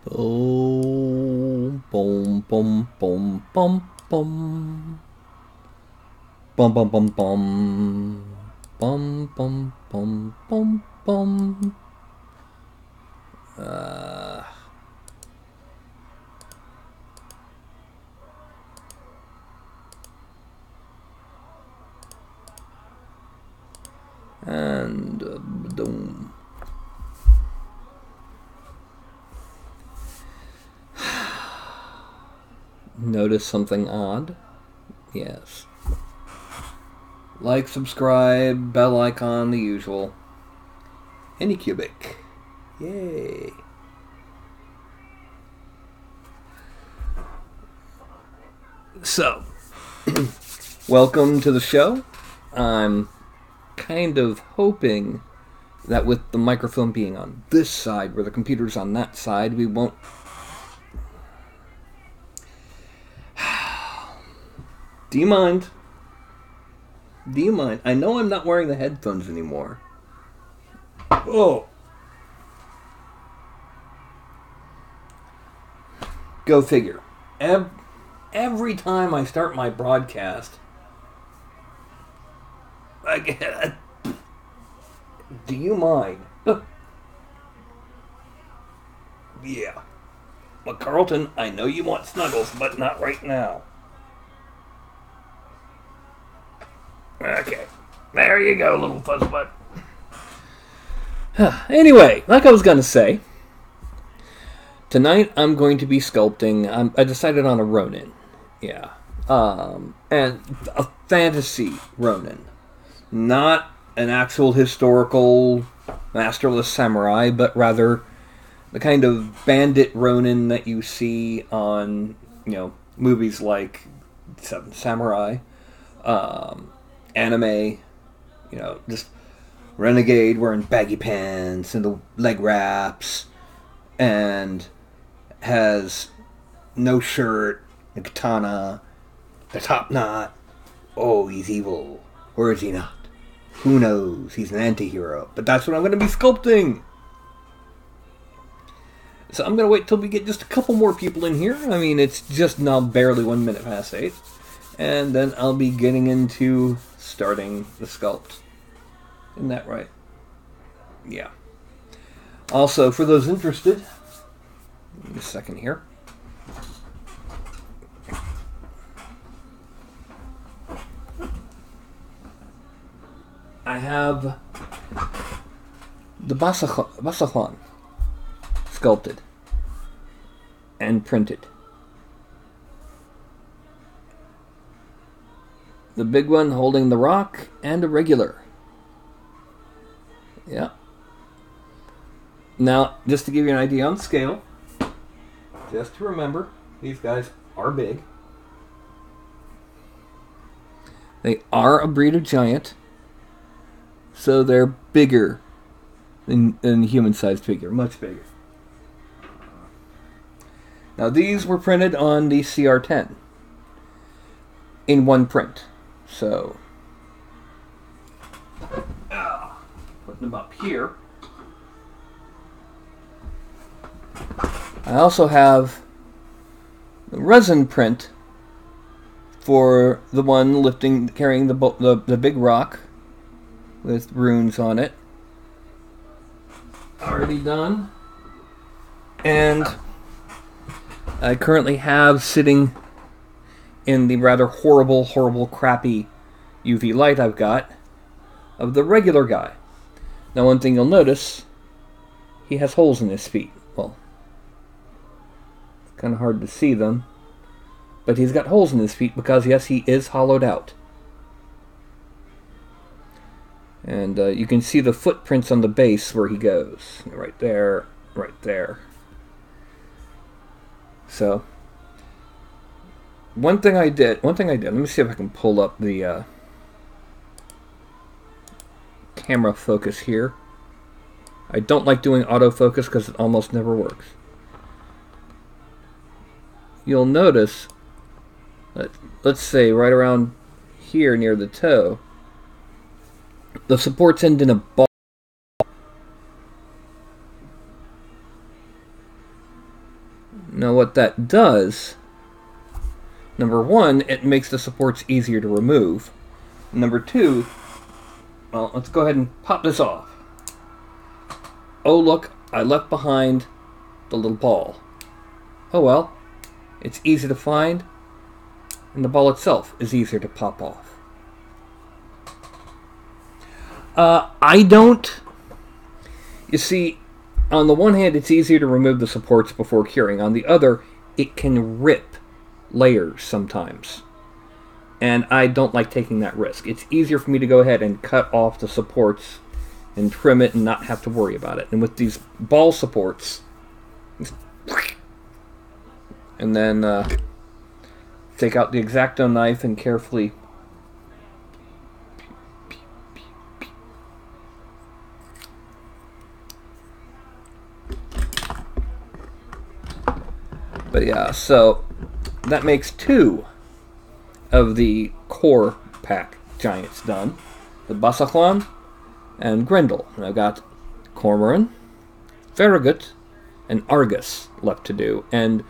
Oh, boom, boom, boom, boom, boom. Bum, bum, bum, bum. Bum, bum, bum, bum, bum. Uh, and boom. Notice something odd? Yes. Like, subscribe, bell icon, the usual. Anycubic. Yay. So, welcome to the show. I'm kind of hoping that with the microphone being on this side, where the computer's on that side, we won't... Do you mind? Do you mind? I know I'm not wearing the headphones anymore. Oh! Go figure. Every time I start my broadcast, I get... Do you mind? Yeah. Well, Carlton, I know you want snuggles, but not right now. Okay. There you go, little fuzzbutt. Anyway, like I was going to say, tonight I'm going to be sculpting. I decided on a Ronin. Yeah. And a fantasy Ronin. Not an actual historical masterless samurai, but rather the kind of bandit Ronin that you see on, movies like Seven Samurai, anime, just renegade wearing baggy pants and the leg wraps, and has no shirt, a katana, the top knot. Oh, he's evil. Or is he not? Who knows? He's an anti-hero. But that's what I'm going to be sculpting. So I'm going to wait till we get just a couple more people in here. I mean, it's just now barely 1 minute past 8. And then I'll be getting into starting the sculpt. Isn't that right? Yeah. Also, for those interested, give me a second here. I have the Basaclan sculpted and printed. The big one holding the rock and a regular. Yeah. Now, just to give you an idea on scale, just to remember, these guys are big. They are a breed of giant, so they're bigger than human-sized figure, much bigger. Now, these were printed on the CR10 in one print. So, putting them up here. I also have the resin print for the one carrying the big rock with runes on it. Already done. And I currently have sitting in the rather horrible, crappy UV light I've got of the regular guy. Now, one thing you'll notice, he has holes in his feet. Well, it's kind of hard to see them, but he's got holes in his feet because, yes, he is hollowed out. And you can see the footprints on the base where he goes. Right there, right there. So, one thing I did, let me see if I can pull up the camera focus here. I don't like doing autofocus because it almost never works. You'll notice, let's say right around here near the toe, the supports end in a ball. that does, number one, it makes the supports easier to remove. Number two, well, let's go ahead and pop this off. Oh, look, I left behind the little ball. Oh well, it's easy to find, and the ball itself is easier to pop off. I don't... You see, on the one hand, it's easier to remove the supports before curing. On the other, it can rip layers sometimes. And I don't like taking that risk. It's easier for me to go ahead and cut off the supports and trim it and not have to worry about it. And with these ball supports, and then take out the X-Acto knife and carefully but yeah, so that makes two of the core pack giants done. The Basaclan and Grendel. And I've got Cormoran, Farragut, and Argus left to do, and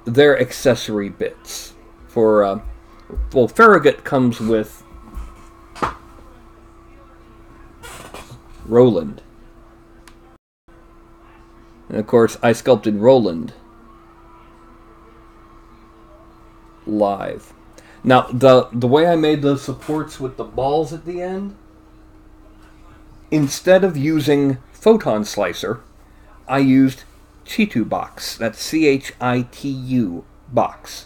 their accessory bits. For well, Farragut comes with Roland, and of course I sculpted Roland live. Now the way I made the supports with the balls at the end, instead of using Photon Slicer, I used Chitu box. That's CHITU box.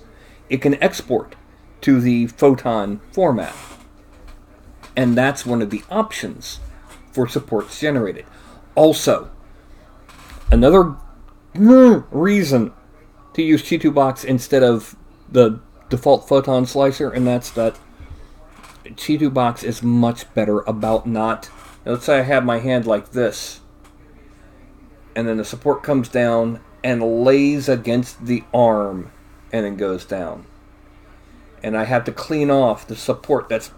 It can export to the Photon format, and that's one of the options for supports generated. Also, another reason to use Chitu box instead of the default Photon Slicer, and that's that Chitu box is much better about not... Let's say I have my hand like this, and then the support comes down and lays against the arm and then goes down. And I have to clean off the support that's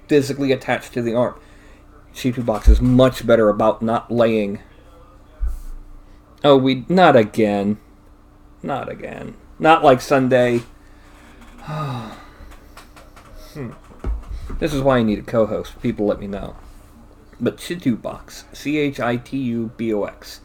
physically attached to the arm. Chitu box is much better about not laying... Oh, not again. Not again. Not like Sunday. This is why I need a co-host. People let me know. But Chitu box, CHITUBOX,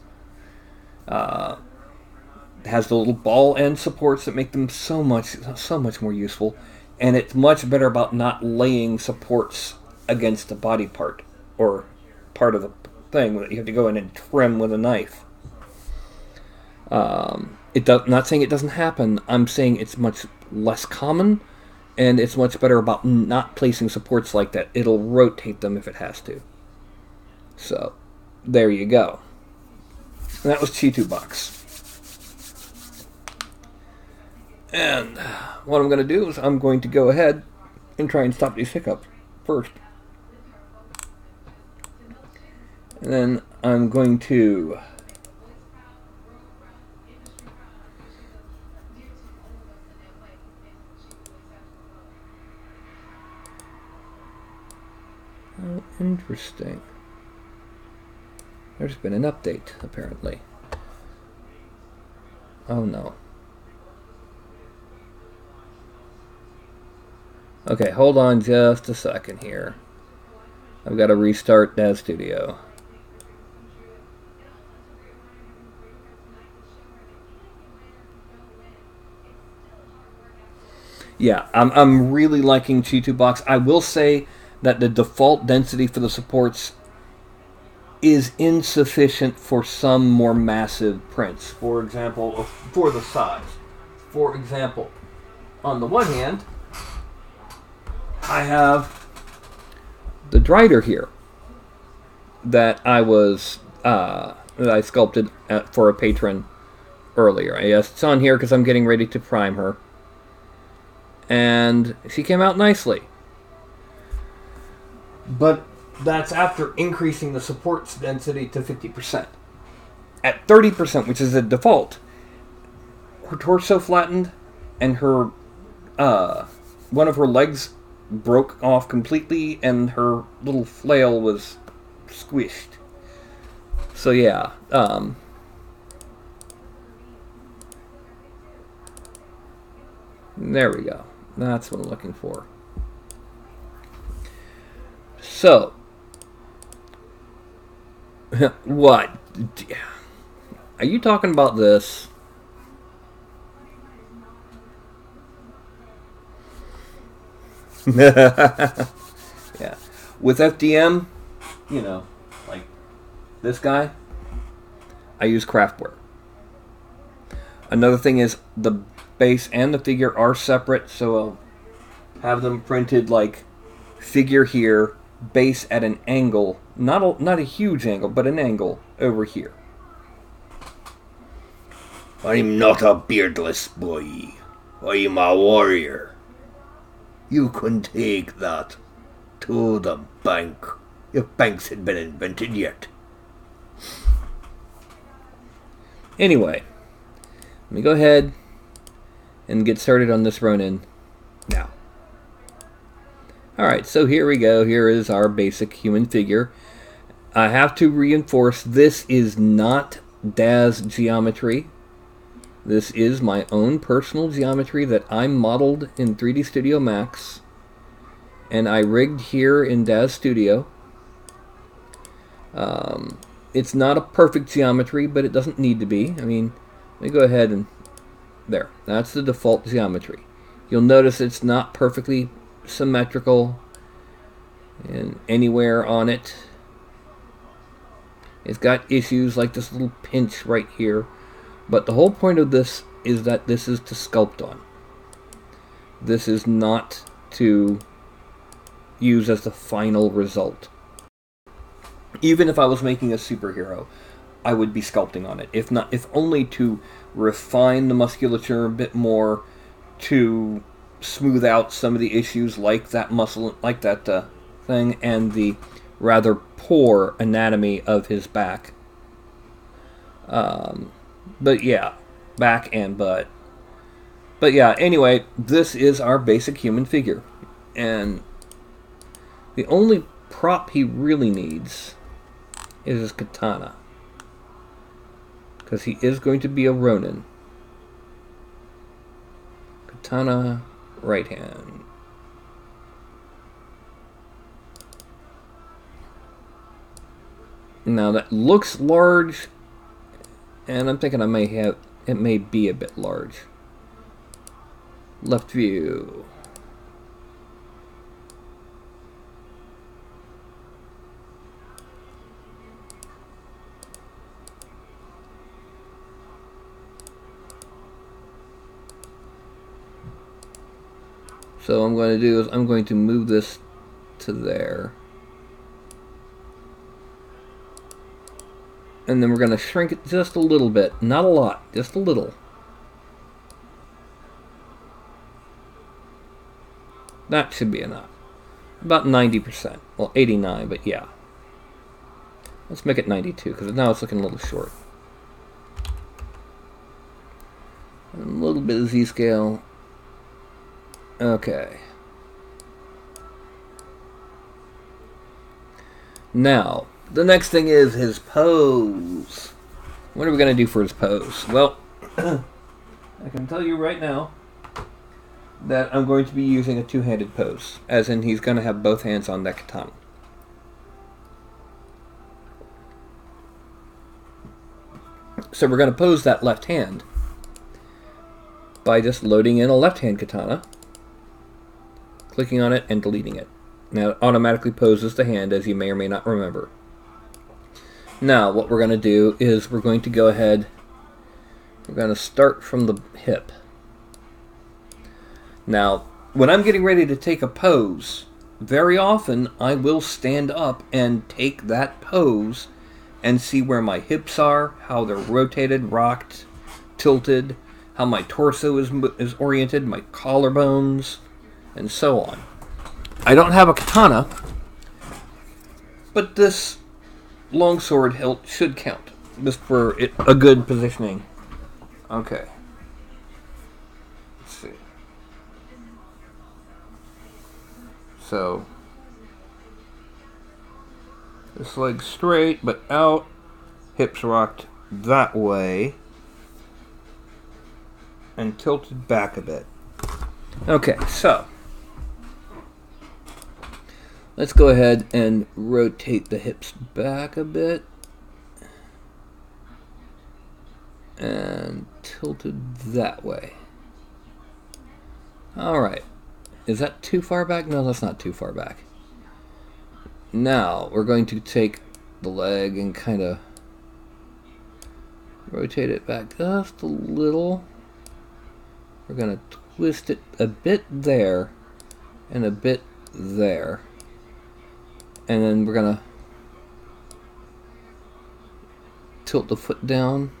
has the little ball end supports that make them so much more useful, and it's much better about not laying supports against the body part or part of the thing that you have to go in and trim with a knife. Not saying it doesn't happen. I'm saying it's much less common, and it's much better about not placing supports like that. It'll rotate them if it has to. So, there you go. And that was Chitu box. And what I'm going to do is I'm going to go ahead and try and stop these hiccups first. And then I'm going to... Oh, interesting. There's been an update, apparently. Oh no. Okay, hold on just a second here. I've got to restart Dev Studio. Yeah, I'm really liking Chitu box. I will say that the default density for the supports is insufficient for some more massive prints. For example, for the size. For example, on the one hand, I have the Drider here that I sculpted for a patron earlier. Yes, it's on here because I'm getting ready to prime her, and she came out nicely. But that's after increasing the supports density to 50%. At 30%, which is the default, her torso flattened and her one of her legs broke off completely and her little flail was squished. So yeah, There we go. That's what I'm looking for. So, what? Are you talking about this? Yeah. With FDM, you know, like this guy, I use craftware. Another thing is the base and the figure are separate, so I'll have them printed like figure here, base at an angle, not a huge angle, but an angle over here. I'm not a beardless boy. I'm a warrior. You can take that to the bank, if banks had been invented yet. Anyway, let me go ahead and get started on this Ronin now. Alright, so here we go. Here is our basic human figure. I have to reinforce, this is not DAZ geometry. This is my own personal geometry that I modeled in 3D Studio Max, and I rigged here in DAZ Studio. It's not a perfect geometry, but it doesn't need to be. I mean, let me go ahead and there. That's the default geometry. You'll notice it's not perfectly symmetrical and anywhere on it. It's got issues like this little pinch right here. But the whole point of this is that this is to sculpt on. This is not to use as the final result. Even if I was making a superhero, I would be sculpting on it. If only to refine the musculature a bit more, to smooth out some of the issues like that muscle, like that thing, and the rather poor anatomy of his back. But yeah, back and butt. But yeah, anyway, this is our basic human figure. And the only prop he really needs is his katana. Because he is going to be a Ronin. Katana, right hand. Now that looks large, and I'm thinking it may be a bit large. Left view. So what I'm going to do is I'm going to move this to there. And then we're going to shrink it just a little bit. Not a lot, just a little. That should be enough. About 90%. Well, 89, but yeah. Let's make it 92, because now it's looking a little short. And a little bit of Z-scale. Okay. Now, the next thing is his pose. What are we going to do for his pose? Well, I can tell you right now that I'm going to be using a two-handed pose, as in he's going to have both hands on that katana. So we're going to pose that left hand by just loading in a left-hand katana, clicking on it, and deleting it. Now it automatically poses the hand, as you may or may not remember. Now what we're going to do is we're going to go ahead, we're going to start from the hip. Now when I'm getting ready to take a pose, very often I will stand up and take that pose and see where my hips are, how they're rotated, rocked, tilted, how my torso is oriented, my collarbones, and so on. I don't have a katana, but this longsword hilt should count, just for a good positioning. Okay. Let's see. So, this leg straight, but out, hips rocked that way, and tilted back a bit. Okay, so let's go ahead and rotate the hips back a bit and tilt it that way. Alright, is that too far back? No, that's not too far back. Now we're going to take the leg and kind of rotate it back just a little. We're going to twist it a bit there and a bit there. And then we're going to tilt the foot down.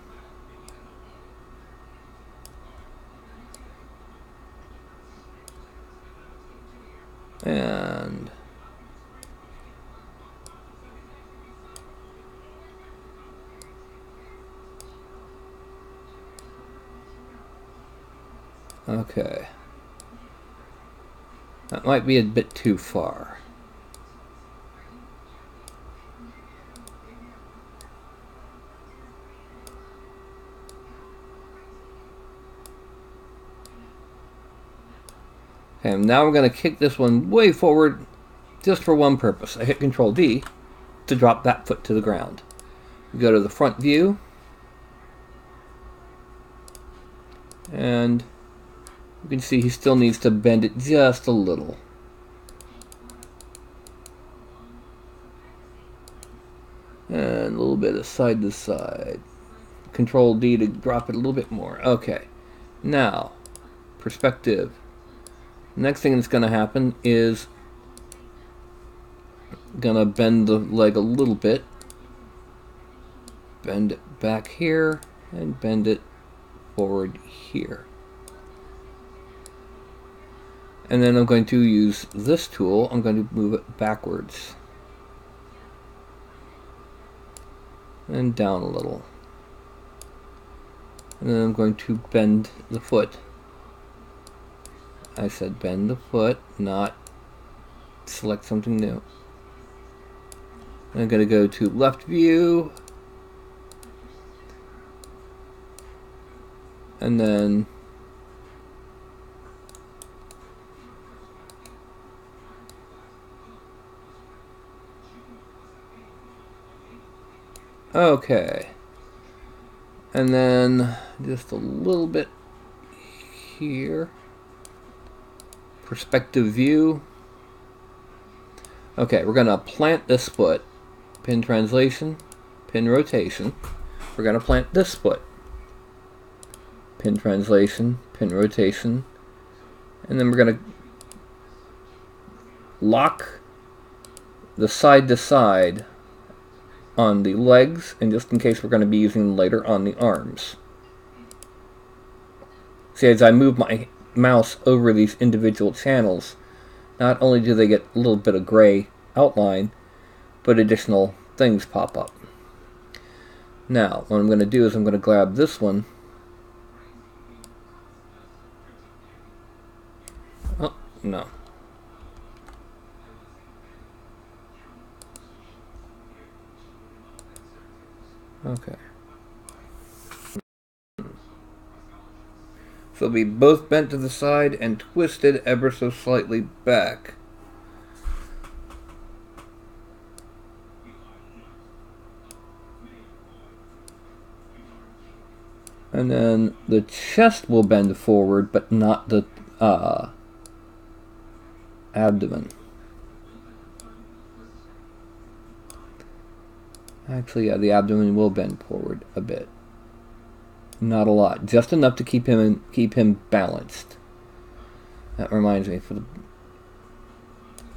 And okay. That might be a bit too far. Okay, now we're going to kick this one way forward just for one purpose. I hit Control D to drop that foot to the ground. Go to the front view. And you can see he still needs to bend it just a little. And a little bit of side to side. Control D to drop it a little bit more. Okay. Now, perspective. Next thing that's going to happen is going to bend the leg a little bit. Bend it back here and bend it forward here. And then I'm going to use this tool. I'm going to move it backwards. And down a little. And then I'm going to bend the foot. I said bend the foot, not select something new. I'm going to go to left view. And then okay. And then just a little bit here. Perspective view. Okay, we're going to plant this foot. Pin translation, pin rotation. We're going to plant this foot. Pin translation, pin rotation. And then we're going to lock the side to side on the legs, and just in case we're going to be using them later, on the arms. See, as I move my mouse over these individual channels, not only do they get a little bit of gray outline, but additional things pop up. Now, what I'm going to do is I'm going to grab this one. Oh, no. Okay. So they'll be both bent to the side and twisted ever so slightly back. And then the chest will bend forward, but not the abdomen. Actually, yeah, the abdomen will bend forward a bit. Not a lot, just enough to keep him balanced. That reminds me,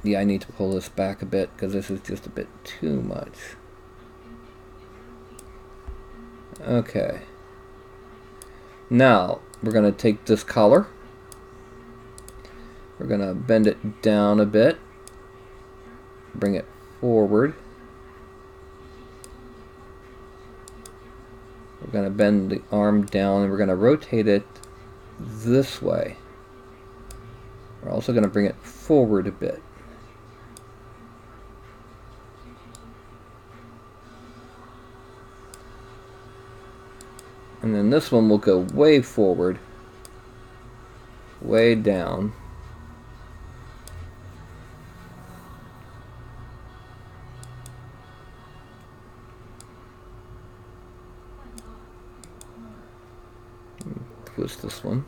yeah, I need to pull this back a bit because this is just a bit too much. Okay. Now we're going to take this collar. We're going to bend it down a bit. Bring it forward. We're going to bend the arm down and we're going to rotate it this way. We're also going to bring it forward a bit. And then this one will go way forward. way down. Twist this one.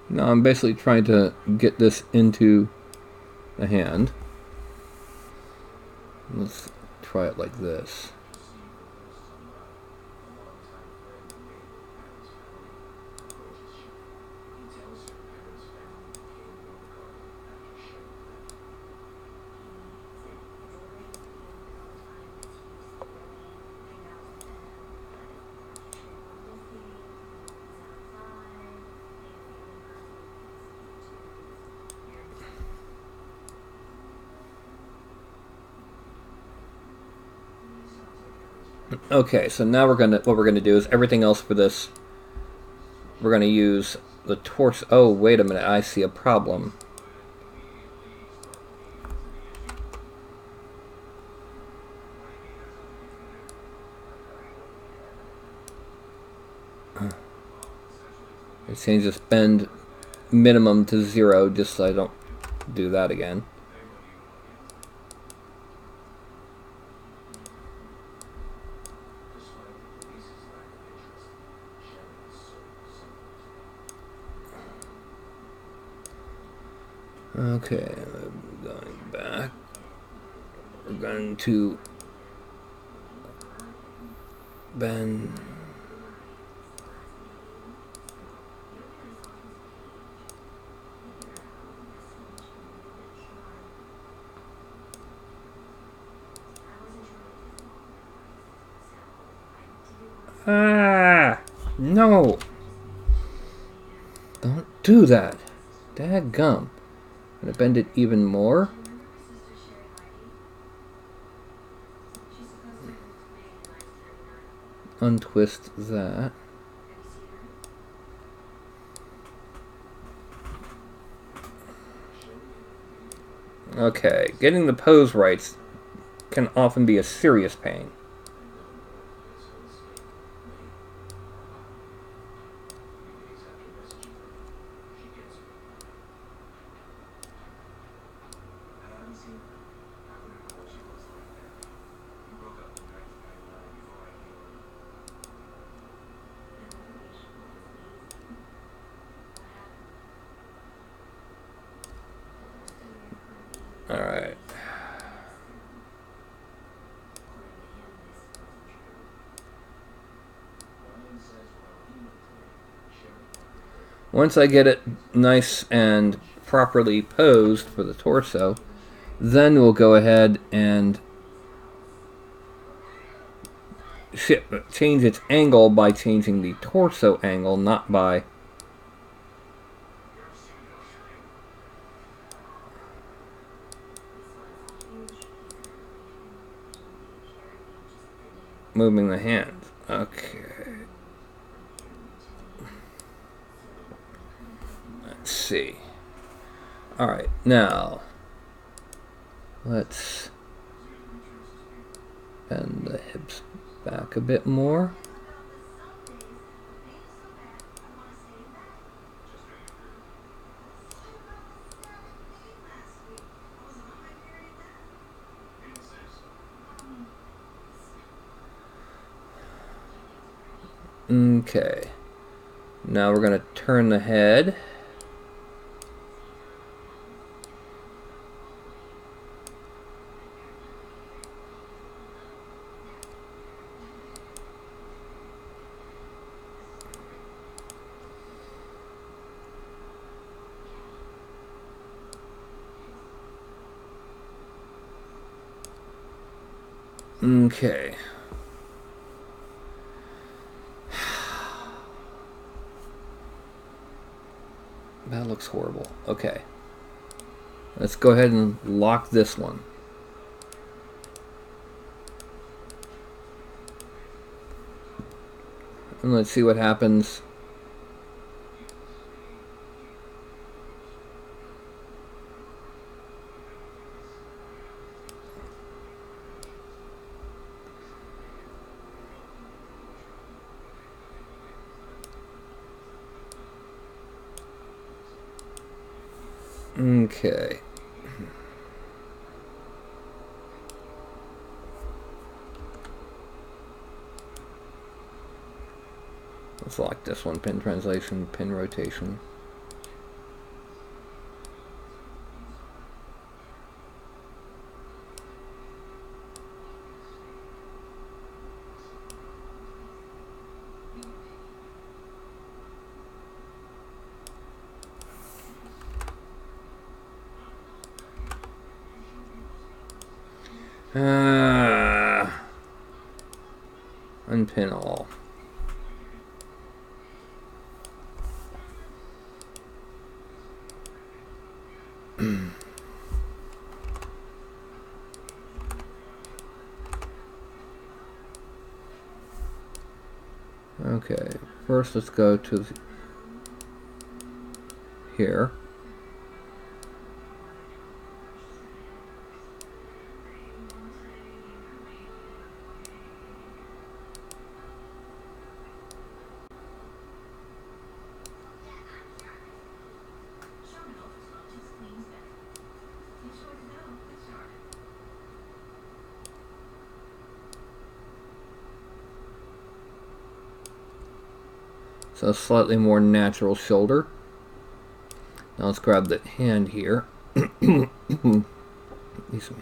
Now I'm basically trying to get this into the hand. Let's try it like this. Okay, so now what we're gonna do is everything else for this. We're gonna use the torso. Oh, wait a minute! I see a problem. I change this bend minimum to 0 just so I don't do that again. Okay, I'm going back. We're going to bend. Ah! No! Don't do that. Dadgum. I'm gonna bend it even more. Untwist that. Okay, getting the pose right can often be a serious pain. Alright. Once I get it nice and properly posed for the torso, then we'll go ahead and change its angle by changing the torso angle, not by moving the hands. Okay. Let's see. Alright, now let's bend the hips back a bit more. Okay. Now we're going to turn the head. Okay. That looks horrible. Okay. Let's go ahead and lock this one. And let's see what happens. Okay. Let's lock this one. Pin translation, pin rotation. Unpin all. Okay, first let's go to here. So a slightly more natural shoulder. Now let's grab the hand here. Excuse me.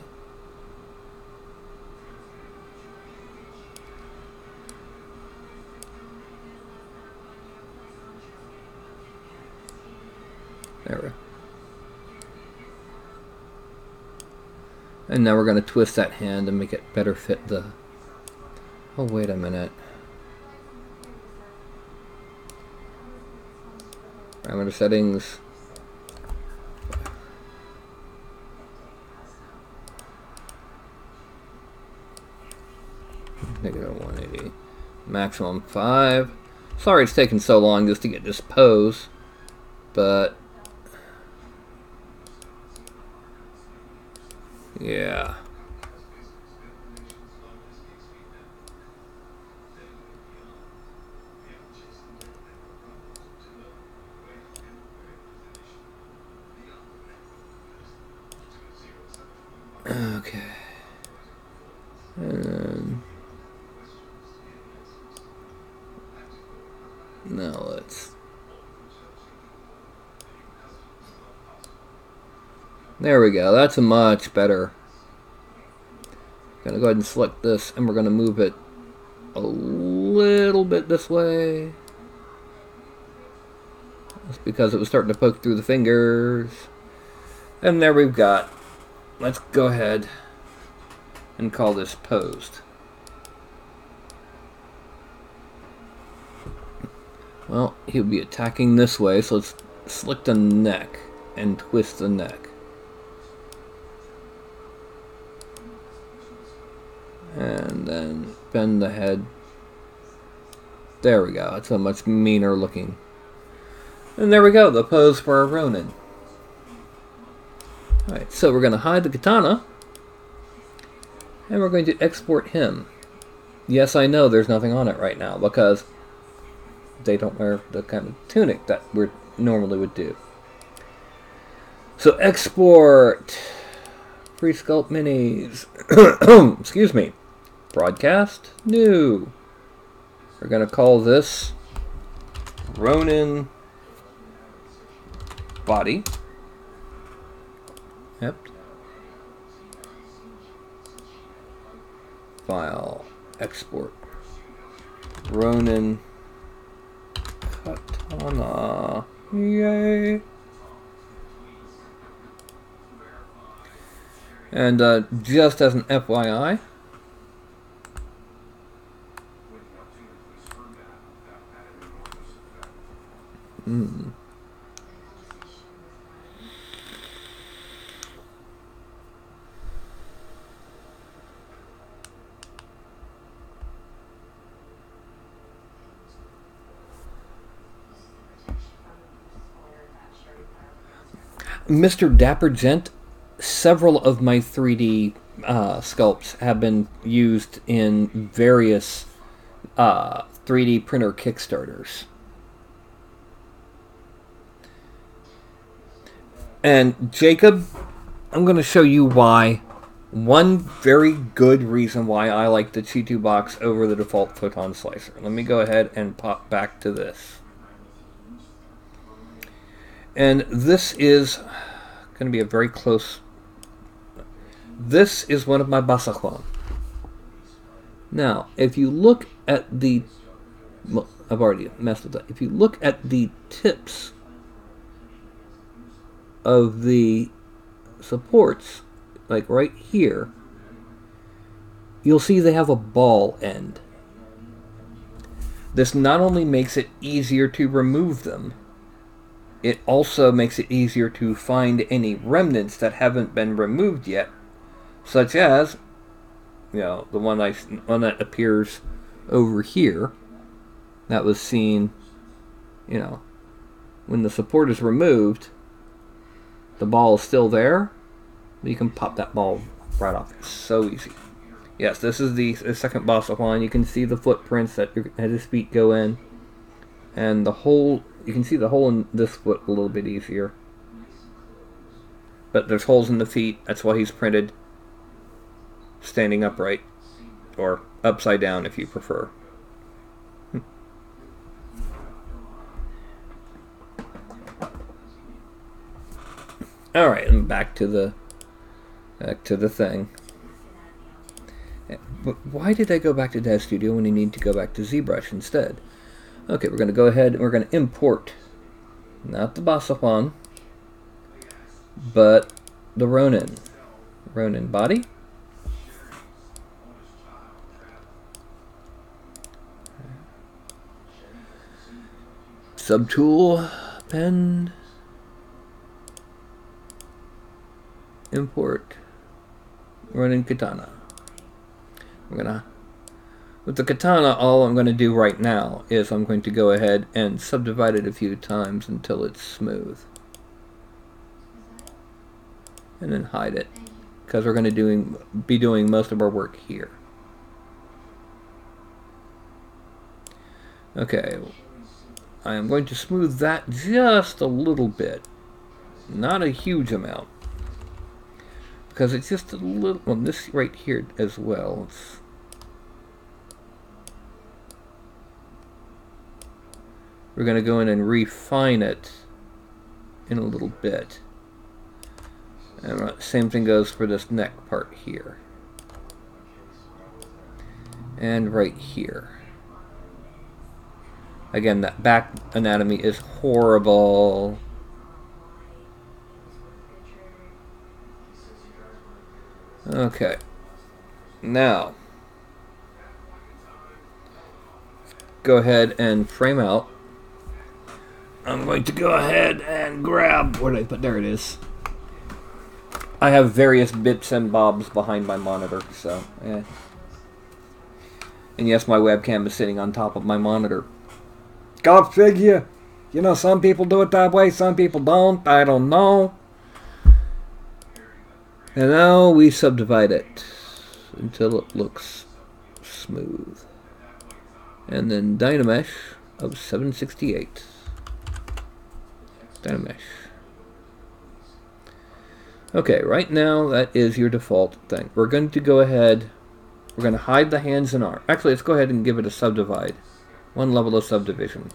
There we go. And now we're going to twist that hand and make it better fit the... Oh, wait a minute. Parameter settings. -180. Maximum 5. Sorry it's taken so long just to get this pose, but yeah. Okay. And then now let's... There we go. That's a much better. Gonna go ahead and select this, and we're gonna move it a little bit this way. That's because it was starting to poke through the fingers. And there we've got. Let's go ahead and call this posed. Well, he'll be attacking this way, so let's select the neck and twist the neck. And then bend the head. There we go. It's a much meaner looking. And there we go, the pose for our Ronin. Alright, so we're going to hide the katana. And we're going to export him. Yes, I know there's nothing on it right now because they don't wear the kind of tunic that we normally would do. So export. Free sculpt minis. Excuse me. Broadcast. New. We're going to call this Ronin body. Yep. File. Export. Ronin katana. Yay. And just as an FYI, Mr. Dapper Gent, several of my 3D sculpts have been used in various 3D printer Kickstarters. And Jacob, I'm going to show you why. One very good reason why I like the G2 box over the default photon slicer. Let me go ahead and pop back to this. And this is going to be a very close... This is one of my Basajuan. Now, if you look at the... Well, I've already messed with that. If you look at the tips of the supports, like right here, you'll see they have a ball end. This not only makes it easier to remove them, it also makes it easier to find any remnants that haven't been removed yet, such as, you know, the one that appears over here, that was seen, you know, when the support is removed, the ball is still there, but you can pop that ball right off. It's so easy. Yes, this is the second Basajuan. You can see the footprints that his feet go in, and the hole. You can see the hole in this foot a little bit easier. But there's holes in the feet. That's why he's printed standing upright. Or upside down if you prefer. Alright, and back to the thing. But why did I go back to Dev Studio when you need to go back to ZBrush instead? Okay, we're going to go ahead and we're going to import, not the Basajuan, but the Ronin. Ronin body. Subtool, pen, import, Ronin katana. We're going to... With the katana, all I'm going to do right now is I'm going to go ahead and subdivide it a few times until it's smooth. And then hide it, because we're going to be doing most of our work here. Okay, I am going to smooth that just a little bit. Not a huge amount. Because it's just a little... Well, this right here as well. We're going to go in and refine it in a little bit. And same thing goes for this neck part here. And right here. Again, that back anatomy is horrible. Okay. Now, go ahead and frame out. I'm going to go ahead and grab... Where did I put? There it is. I have various bits and bobs behind my monitor, so... And yes, my webcam is sitting on top of my monitor. Go figure. You know, some people do it that way, some people don't. I don't know. And now we subdivide it until it looks smooth. And then Dynamesh of 768. Dynamesh. Okay, right now that is your default thing. We're going to go ahead, we're going to hide the hands and arms. Actually, let's go ahead and give it a subdivide. One level of subdivision.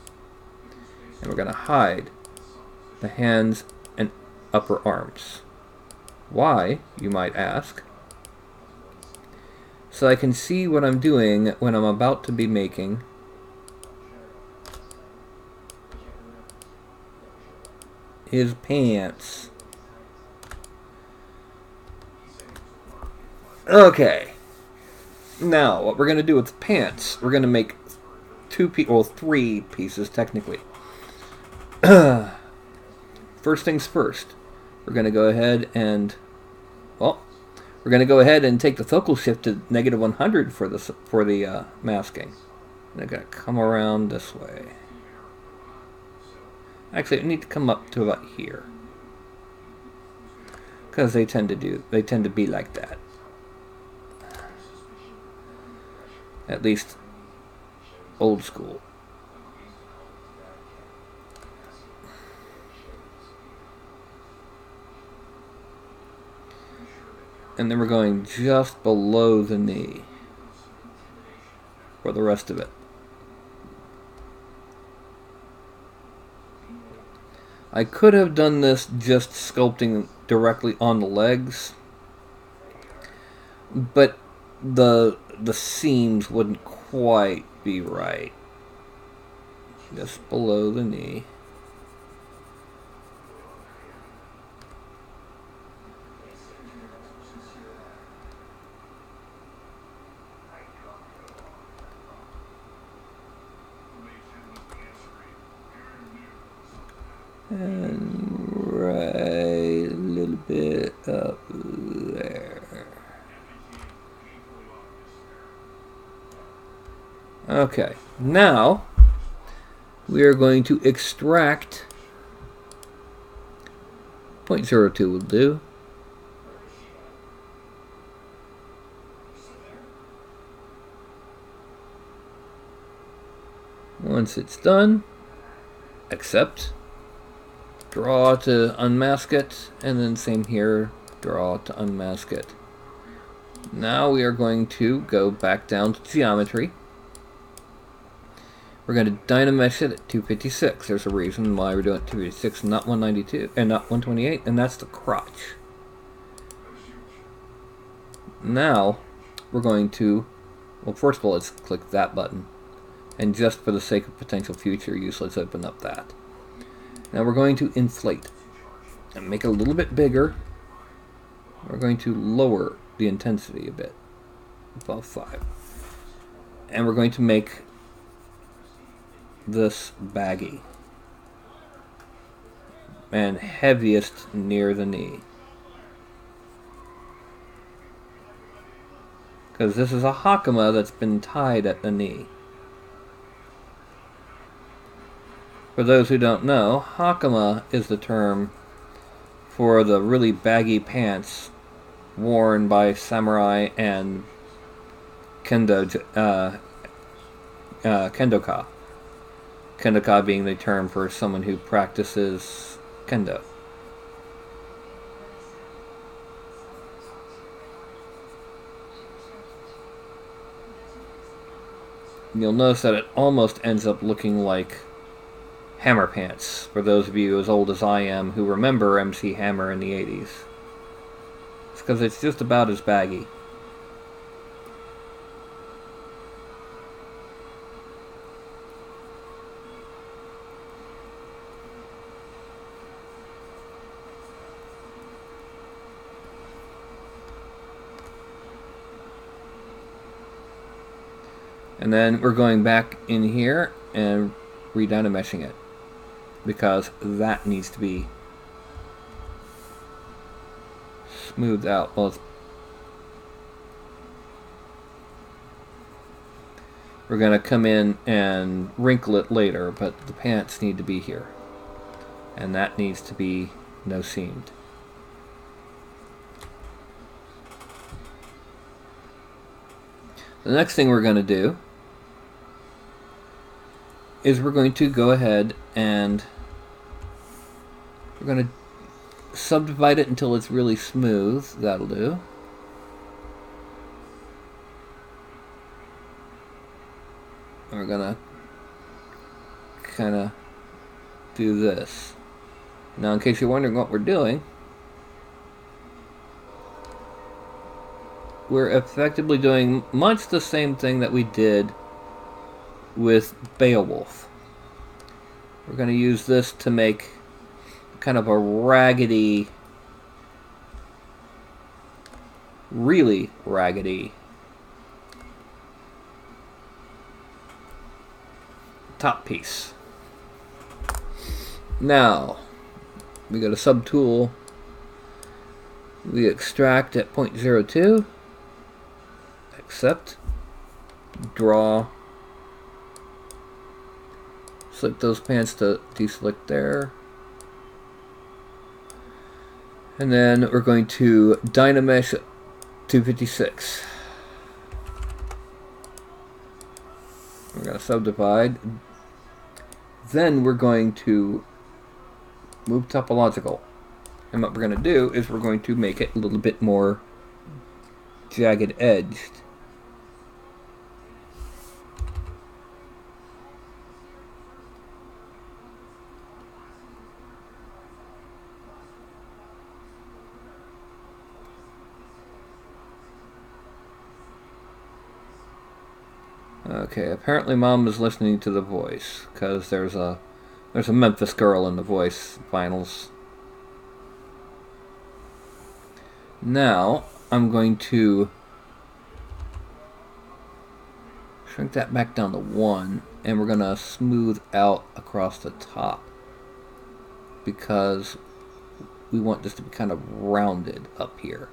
And we're going to hide the hands and upper arms. Why, you might ask? So I can see what I'm doing when I'm about to be making his pants. Okay. Now, what we're going to do with the pants, we're going to make three pieces technically. First things first, we're going to go ahead and, well, we're going to go ahead and take the focal shift to -100 for the masking. And I'm going to come around this way. Actually, I need to come up to about here, because they tend to be like that. At least old school. And then we're going just below the knee for the rest of it. I could have done this just sculpting directly on the legs, but the seams wouldn't quite be right. Just below the knee. And right a little bit up there. Okay, now we are going to extract 0.02 will do. Once it's done, accept. Draw to unmask it, and then same here, draw to unmask it. Now we are going to go back down to geometry. We're going to dynamesh it at 256. There's a reason why we're doing 256 and not 192 and not 128, and that's the crotch. Now we're going to, well, first of all, let's click that button, and just for the sake of potential future use, let's open up that. Now we're going to inflate and make it a little bit bigger. We're going to lower the intensity a bit, above 5. And we're going to make this baggy and heaviest near the knee. Because this is a hakama that's been tied at the knee. For those who don't know, hakama is the term for the really baggy pants worn by samurai and kendoka. Kendoka being the term for someone who practices kendo. You'll notice that it almost ends up looking like Hammer pants, for those of you as old as I am who remember MC Hammer in the 80s. It's because it's just about as baggy. And then we're going back in here and redynameshing it, because that needs to be smoothed out. Well, we're going to come in and wrinkle it later, but the pants need to be here, and that needs to be no seamed. The next thing we're going to do is we're going to go ahead and we're going to subdivide it until it's really smooth. That'll do. We're going to kind of do this. Now, in case you're wondering what we're doing, we're effectively doing much the same thing that we did with Beowulf. We're going to use this to make kind of a raggedy, really raggedy top piece. Now, we go to subtool. We extract at 0.02. Accept. Draw. Select those pants to deselect there. And then we're going to Dynamesh 256. We're going to subdivide. Then we're going to move topological. And what we're going to do is we're going to make it a little bit more jagged edged. Okay, apparently Mom is listening to the voice, because there's a Memphis girl in the voice finals. Now, I'm going to shrink that back down to 1, and we're going to smooth out across the top, because we want this to be kind of rounded up here.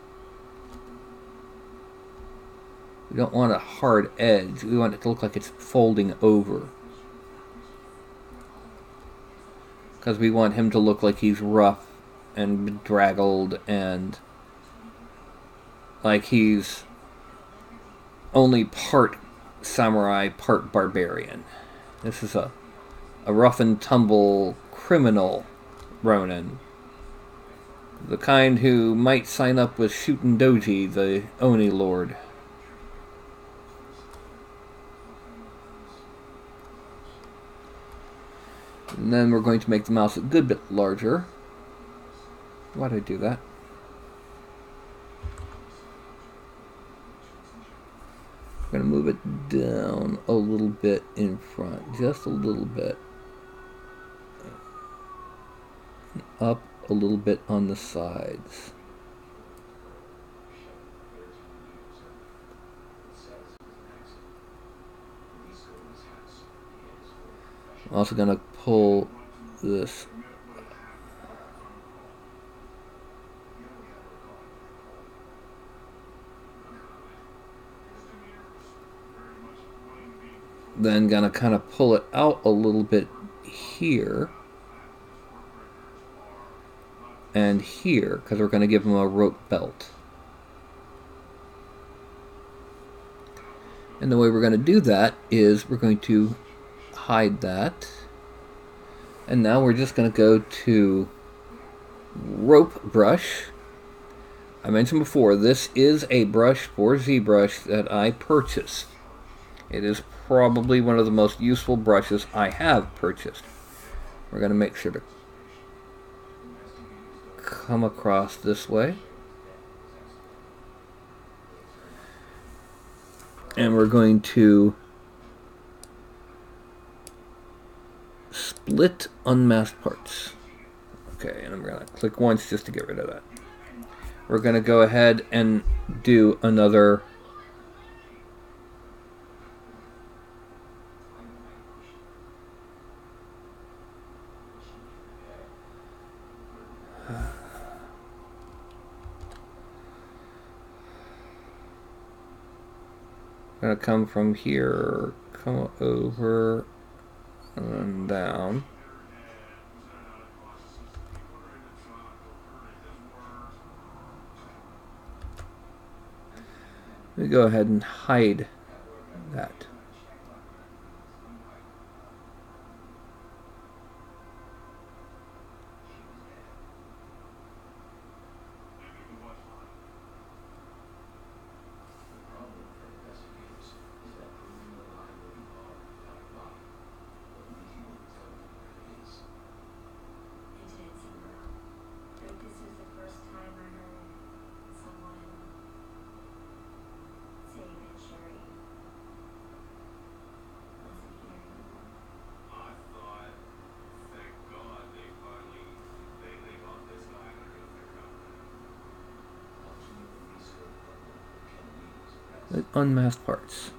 We don't want a hard edge. We want it to look like it's folding over. Because we want him to look like he's rough and bedraggled and like he's only part samurai, part barbarian. This is a rough and tumble criminal Ronin. The kind who might sign up with Shuten Doji, the Oni Lord. And then we're going to make the mouse a good bit larger. Why did I do that? I'm going to move it down a little bit in front. Just a little bit. And up a little bit on the sides. I'm also going to pull this then going to kind of pull it out a little bit here and here, because we're going to give him a rope belt. And the way we're going to do that is we're going to hide that. And now we're just going to go to rope brush. I mentioned before, this is a brush for ZBrush that I purchased. It is probably one of the most useful brushes I have purchased. We're going to make sure to come across this way. And we're going to split unmasked parts. Okay, and I'm going to click once just to get rid of that. We're going to go ahead and do another going to come from here, come over and down. We go ahead and hide that. Unmasked parts.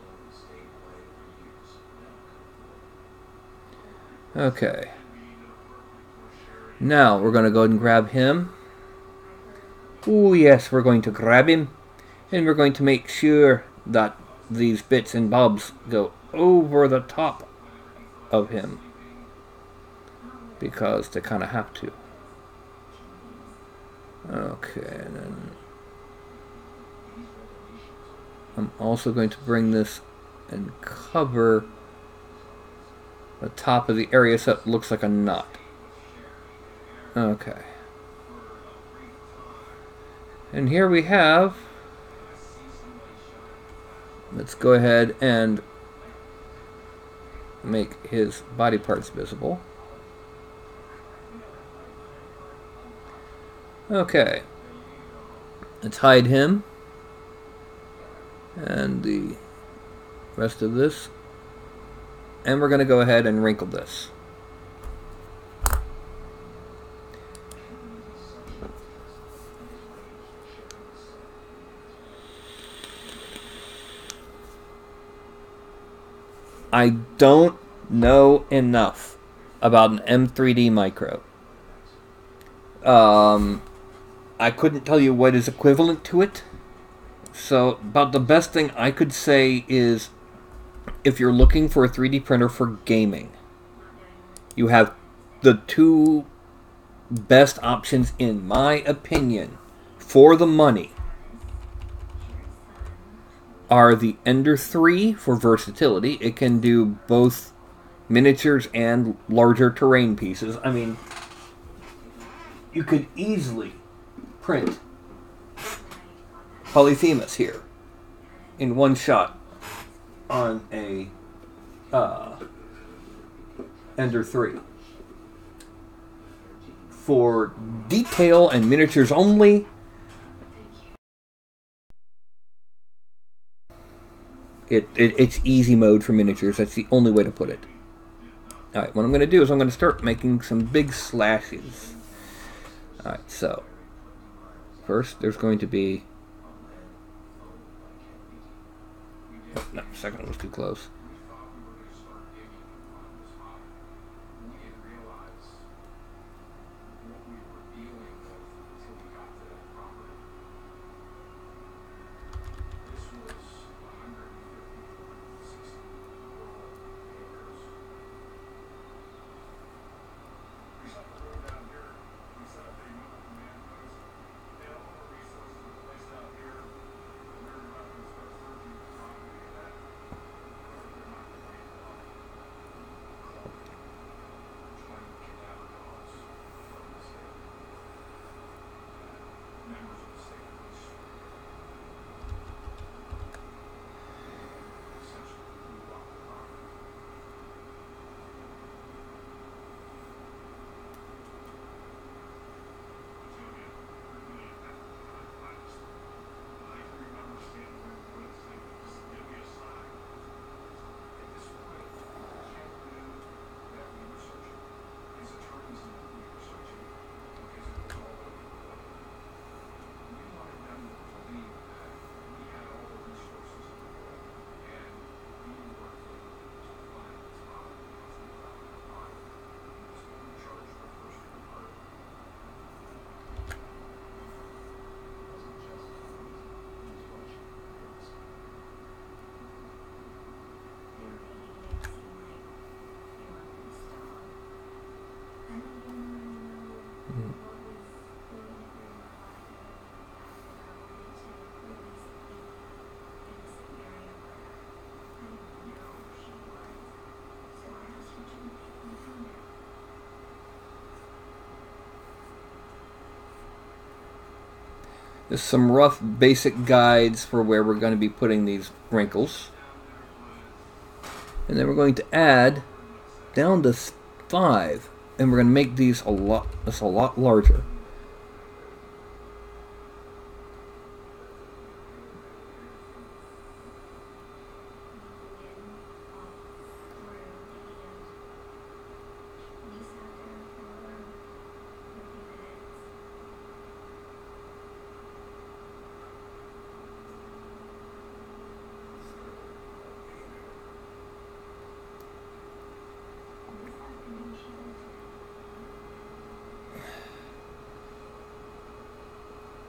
Okay. Now we're going to go ahead and grab him. Oh yes, we're going to grab him. And we're going to make sure that these bits and bobs go over the top of him. Because they kind of have to. Okay, and then I'm also going to bring this and cover the top of the area so it looks like a knot. Okay. And here we have, let's go ahead and make his body parts visible. Okay. Let's hide him. And the rest of this. And we're going to go ahead and wrinkle this. I don't know enough about an M3D micro. I couldn't tell you what is equivalent to it. So, about the best thing I could say is, if you're looking for a 3D printer for gaming, you have the two best options, in my opinion, for the money, are the Ender 3 for versatility. It can do both miniatures and larger terrain pieces. I mean, you could easily print Polyphemus here in one shot on a Ender 3. For detail and miniatures only, it's easy mode for miniatures. That's the only way to put it. Alright, what I'm going to do is I'm going to start making some big slashes. Alright, so first there's going to be... Oh, no, second one was too close. There's some rough basic guides for where we're going to be putting these wrinkles. And then we're going to add down to 5. And we're going to make these a lot larger.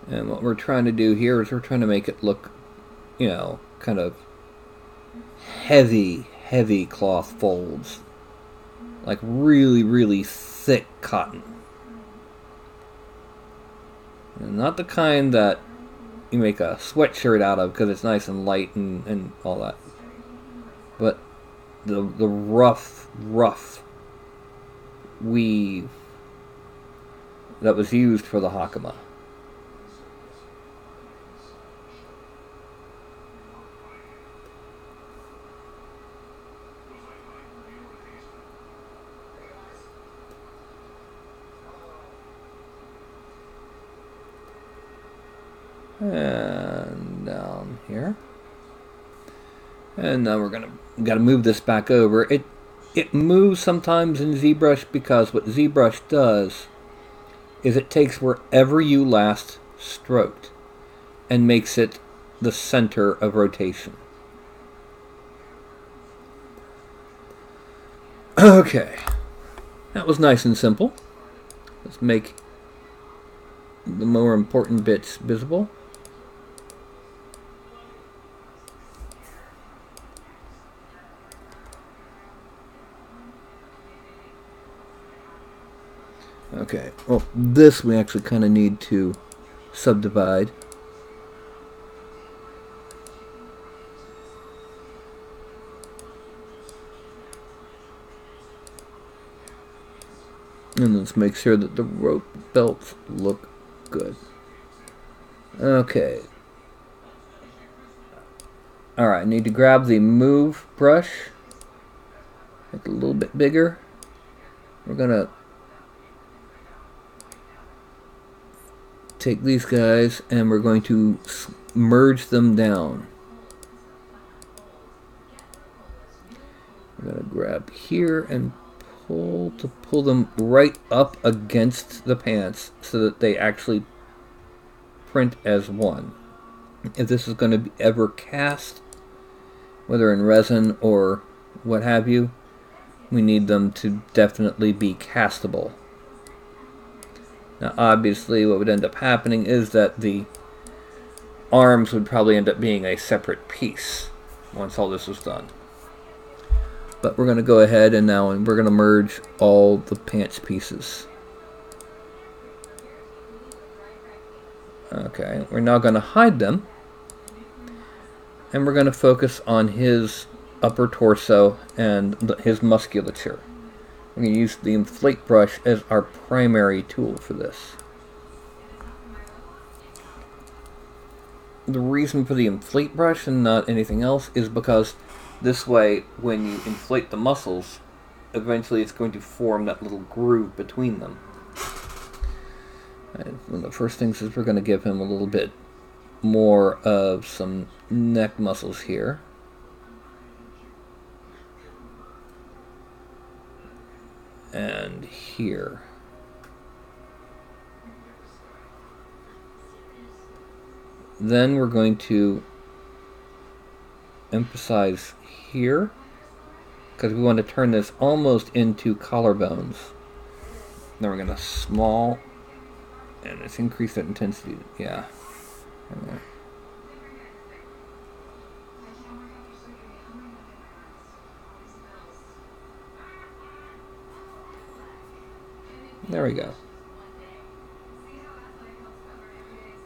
And what we're trying to do here is we're trying to make it look, you know, kind of heavy cloth folds. Like really, really thick cotton. And not the kind that you make a sweatshirt out of because it's nice and light and all that. But the rough weave that was used for the hakama. And down here. And now we're gotta move this back over. It moves sometimes in ZBrush because what ZBrush does is it takes wherever you last stroked and makes it the center of rotation. Okay. That was nice and simple. Let's make the more important bits visible. Okay, well, this we actually kind of need to subdivide. And let's make sure that the rope belts look good. Okay. Alright, I need to grab the move brush. Make it a little bit bigger. We're gonna take these guys and we're going to merge them down. We're going to grab here and pull them right up against the pants so that they actually print as one. If this is going to be ever cast, whether in resin or what have you, we need them to definitely be castable. Now obviously what would end up happening is that the arms would probably end up being a separate piece once all this was done. But we're going to go ahead and we're going to merge all the pants pieces. Okay, we're now going to hide them. And we're going to focus on his upper torso and his musculature. We're going to use the inflate brush as our primary tool for this. The reason for the inflate brush and not anything else is because this way, when you inflate the muscles, eventually it's going to form that little groove between them. And one of the first things is we're going to give him a little bit more of some neck muscles here. And here. Then we're going to emphasize here because we want to turn this almost into collarbones. Then we're going to small and let's increase that intensity. Yeah. There we go.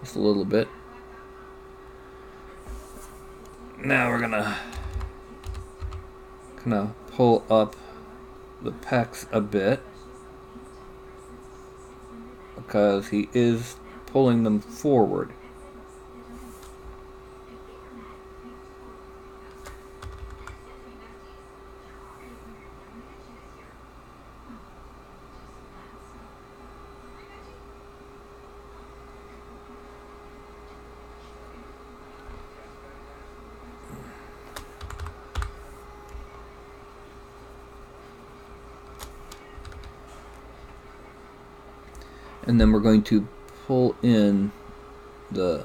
Just a little bit. Now we're gonna kind of pull up the pecs a bit because he is pulling them forward. And then we're going to pull in the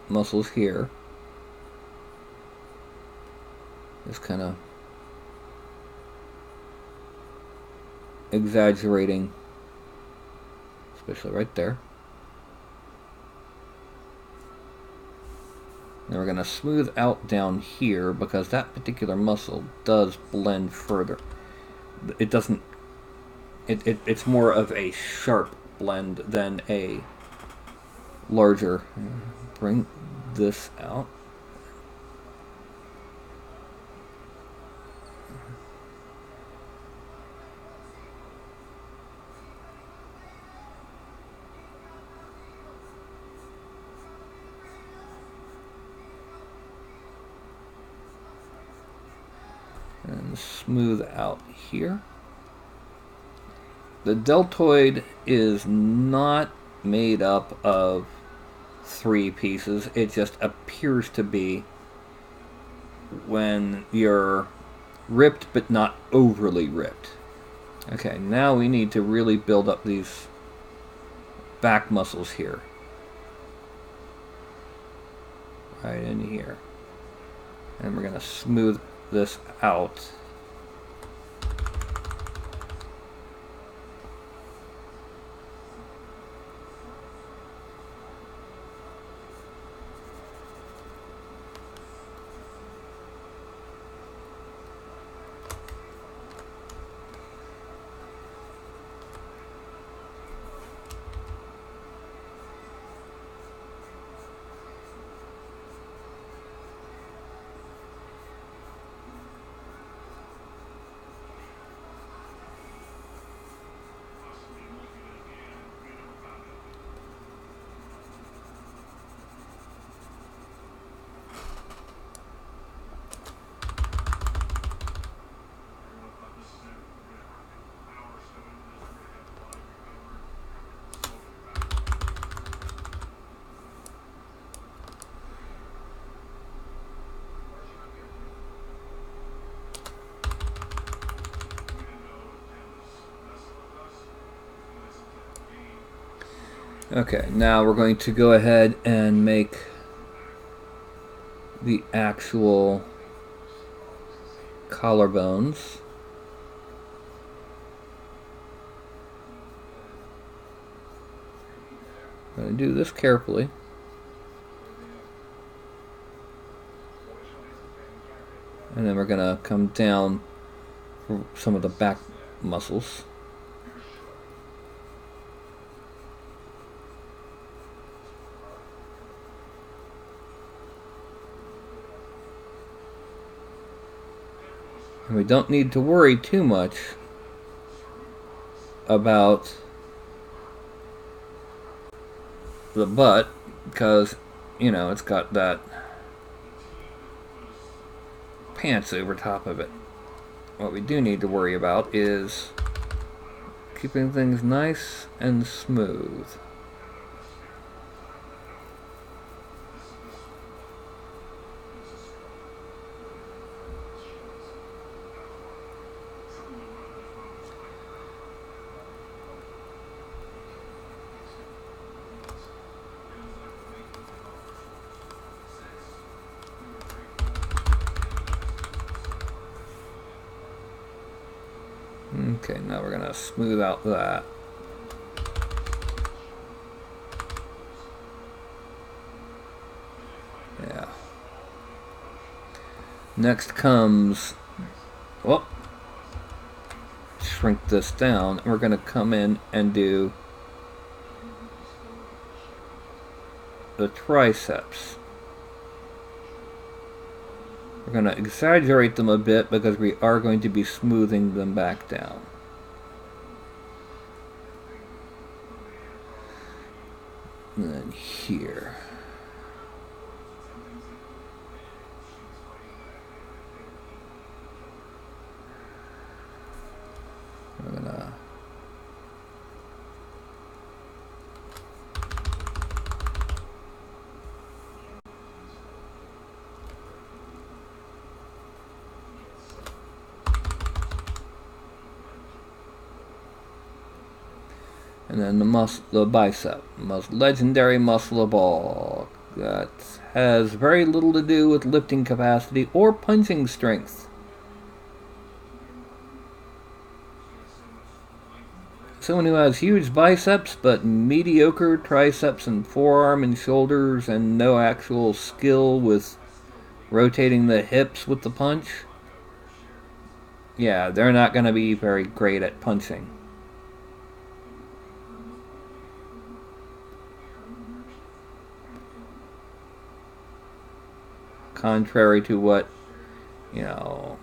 muscles here. Just kind of exaggerating, especially right there. Then we're going to smooth out down here because that particular muscle does blend further. It doesn't... It's more of a sharp blend than a larger. Bring this out. And smooth out here. The deltoid is not made up of 3 pieces. It just appears to be when you're ripped but not overly ripped. Okay, now we need to really build up these back muscles here. Right in here. And we're going to smooth this out. Okay, now we're going to go ahead and make the actual collarbones. I'm going to do this carefully. And then we're going to come down for some of the back muscles. And we don't need to worry too much about the butt because, you know, it's got that pants over top of it. What we do need to worry about is keeping things nice and smooth. Okay, now we're going to smooth out that. Yeah. Next comes, well, shrink this down, and we're going to come in and do the triceps. We're going to exaggerate them a bit because we are going to be smoothing them back down. And then here. We're going to and then the bicep, the most legendary muscle of all, that has very little to do with lifting capacity or punching strength. someone who has huge biceps but mediocre triceps and forearm and shoulders and no actual skill with rotating the hips with the punch, yeah, they're not going to be very great at punching. Contrary to what, you know,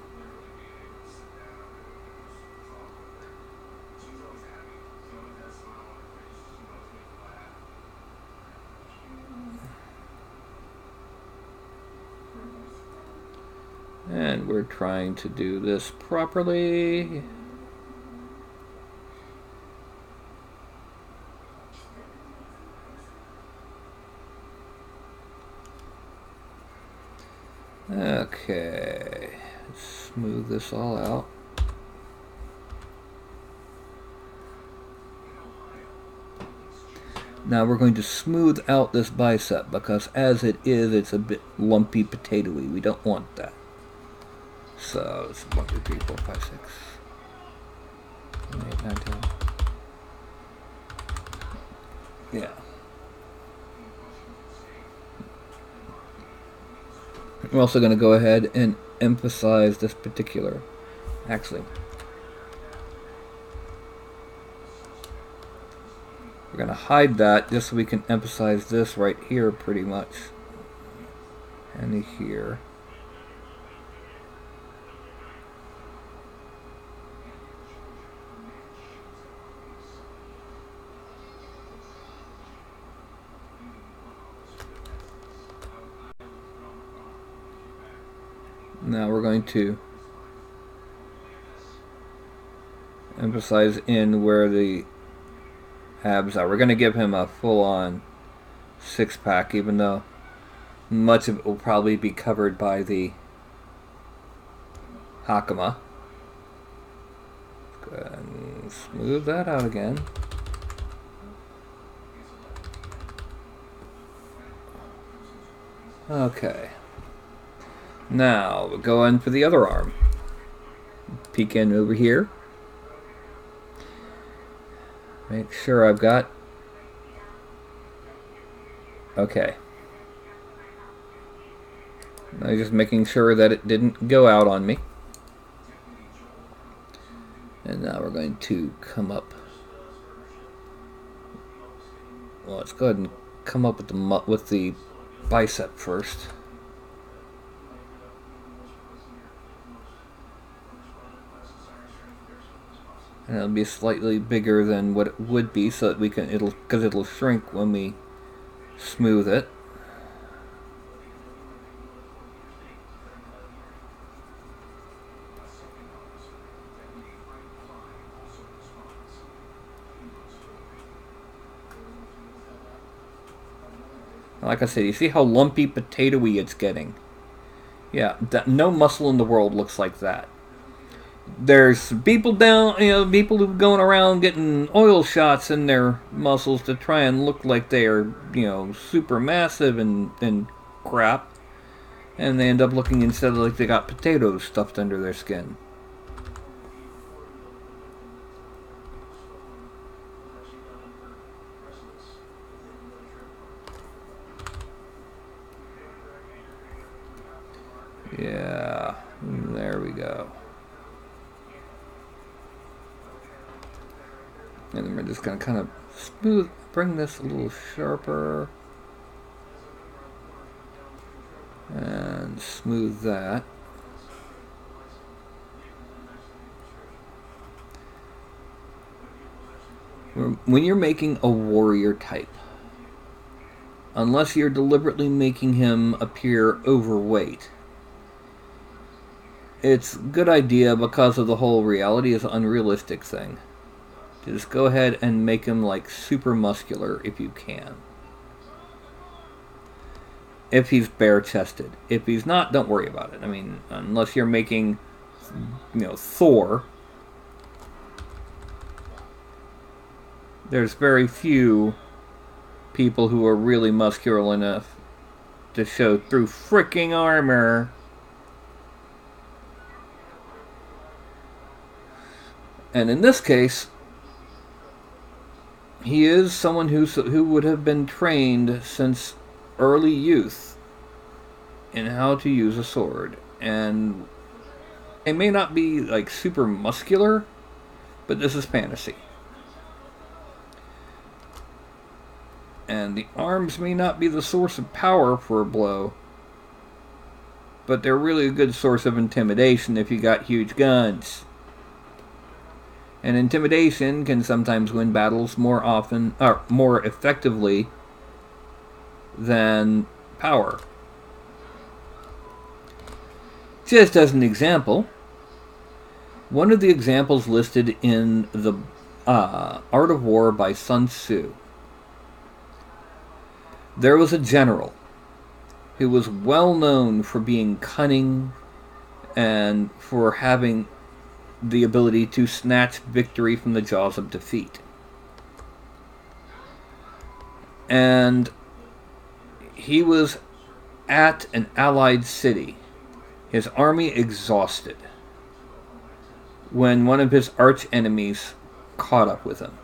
and we're trying to do this properly. Okay, smooth this all out. Now we're going to smooth out this bicep because as it is, it's a bit lumpy potatoey. We don't want that. So it's 1, 2, 3, 4, 5, 6, 7, 8, 9, 10. Yeah. We're also going to go ahead and emphasize this particular. Actually, we're going to hide that just so we can emphasize this right here pretty much. And here. Now we're going to emphasize in where the abs are. We're going to give him a full-on six-pack, even though much of it will probably be covered by the hakama. Go ahead and smooth that out again. Okay. Now, we'll go in for the other arm. Peek in over here. Make sure I've got... Okay. Now just making sure that it didn't go out on me. And now we're going to come up. Well, let's go ahead and come up with the bicep first. And it'll be slightly bigger than what it would be, so that we can it'll shrink when we smooth it. Like I said, you see how lumpy potatoey it's getting? Yeah, no muscle in the world looks like that. There's people people who are going around getting oil shots in their muscles to try and look like they are, super massive and crap. And they end up looking instead like they got potatoes stuffed under their skin. Yeah, there we go. And then we're just going to kind of bring this a little sharper. And smooth that. When you're making a warrior type, unless you're deliberately making him appear overweight, it's a good idea because of the whole reality is unrealistic thing. Just go ahead and make him like super muscular if you can. If he's bare-chested. If he's not, don't worry about it. I mean, unless you're making, Thor, there's very few people who are really muscular enough to show through freaking armor. And in this case, he is someone who would have been trained since early youth in how to use a sword. And it may not be like super muscular, but this is fantasy. And the arms may not be the source of power for a blow, but they're really a good source of intimidation if you got huge guns. And intimidation can sometimes win battles more often, or more effectively than power. Just as an example, one of the examples listed in the Art of War by Sun Tzu, there was a general who was well known for being cunning and for having the ability to snatch victory from the jaws of defeat. And he was at an allied city, his army exhausted, when one of his arch enemies caught up with him.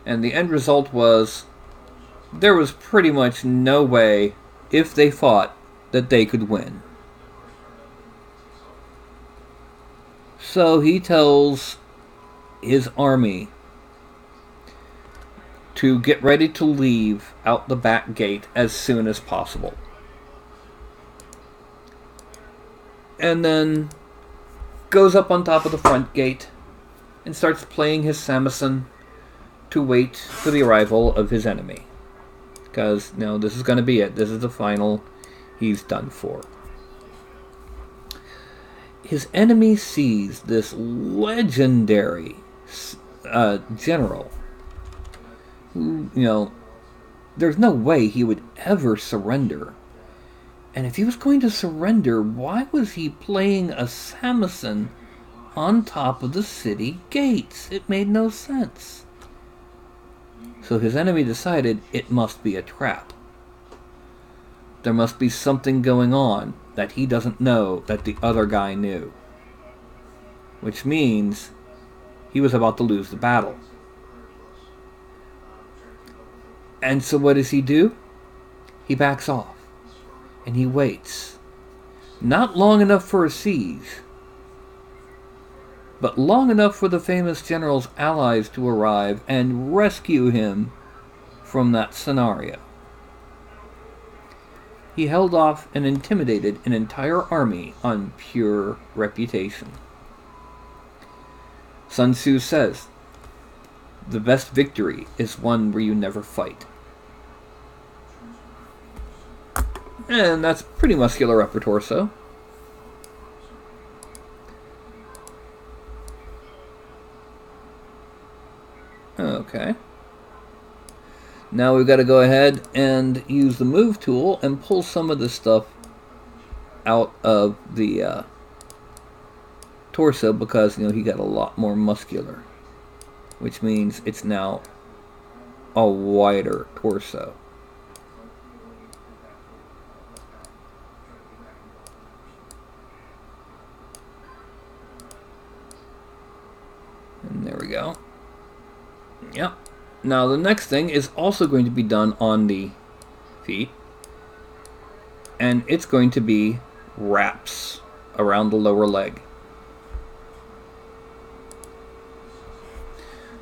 And the end result was there was pretty much no way, if they fought, that they could win. So he tells his army to get ready to leave out the back gate as soon as possible. And then goes up on top of the front gate and starts playing his samisen to wait for the arrival of his enemy. Because, no, this is going to be it. This is the final. He's done for. His enemy sees this legendary general who, there's no way he would ever surrender. And if he was going to surrender, why was he playing a samisen on top of the city gates? It made no sense. So his enemy decided it must be a trap. There must be something going on that he doesn't know that the other guy knew. Which means he was about to lose the battle. And so what does he do? He backs off. And he waits. Not long enough for a siege, but long enough for the famous general's allies to arrive and rescue him from that scenario. He held off and intimidated an entire army on pure reputation. Sun Tzu says, the best victory is one where you never fight. And that's pretty muscular upper torso. Okay. Now we've got to go ahead and use the move tool and pull some of this stuff out of the torso because, he got a lot more muscular. Which means it's now a wider torso. And there we go. Yep. Now the next thing is also going to be done on the feet. And it's going to be wraps around the lower leg.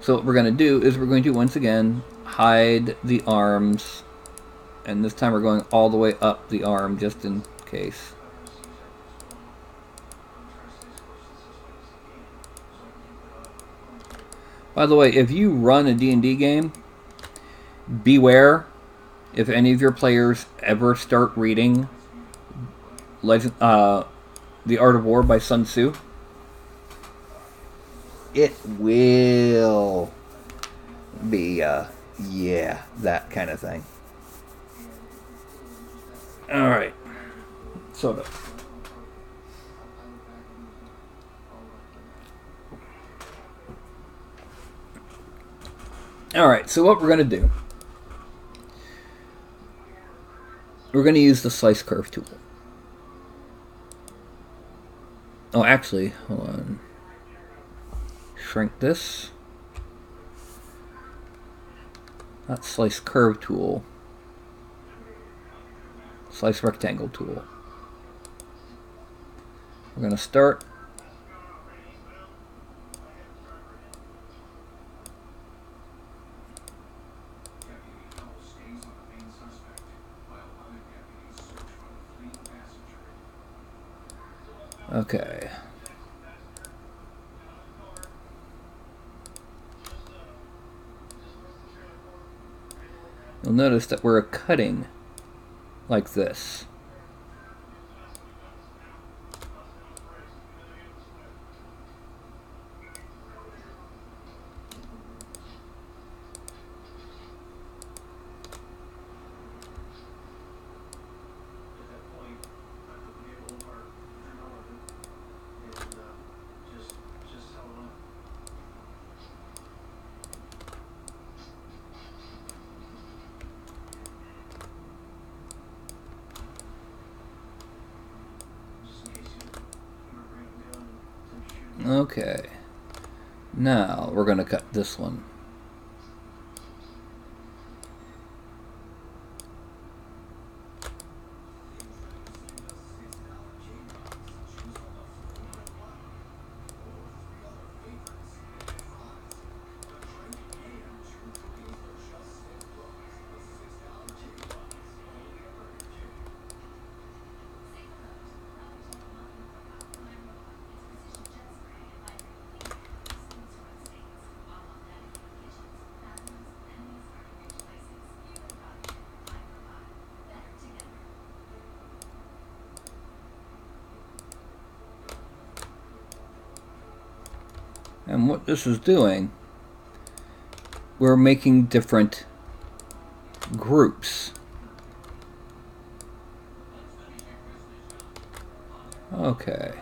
So what we're going to do is we're going to once again hide the arms. And this time we're going all the way up the arm just in case. By the way, if you run a D&D game, beware if any of your players ever start reading The Art of War by Sun Tzu. It will be, that kind of thing. Alright. Sort of. Alright, so what we're going to do, we're going to use the slice curve tool. Oh, actually, hold on. shrink this. Not slice curve tool. Slice rectangle tool. We're going to start. Okay. You'll notice that we're cutting like this. Okay, now we're going to cut this one. And what this is doing, we're making different groups. Okay.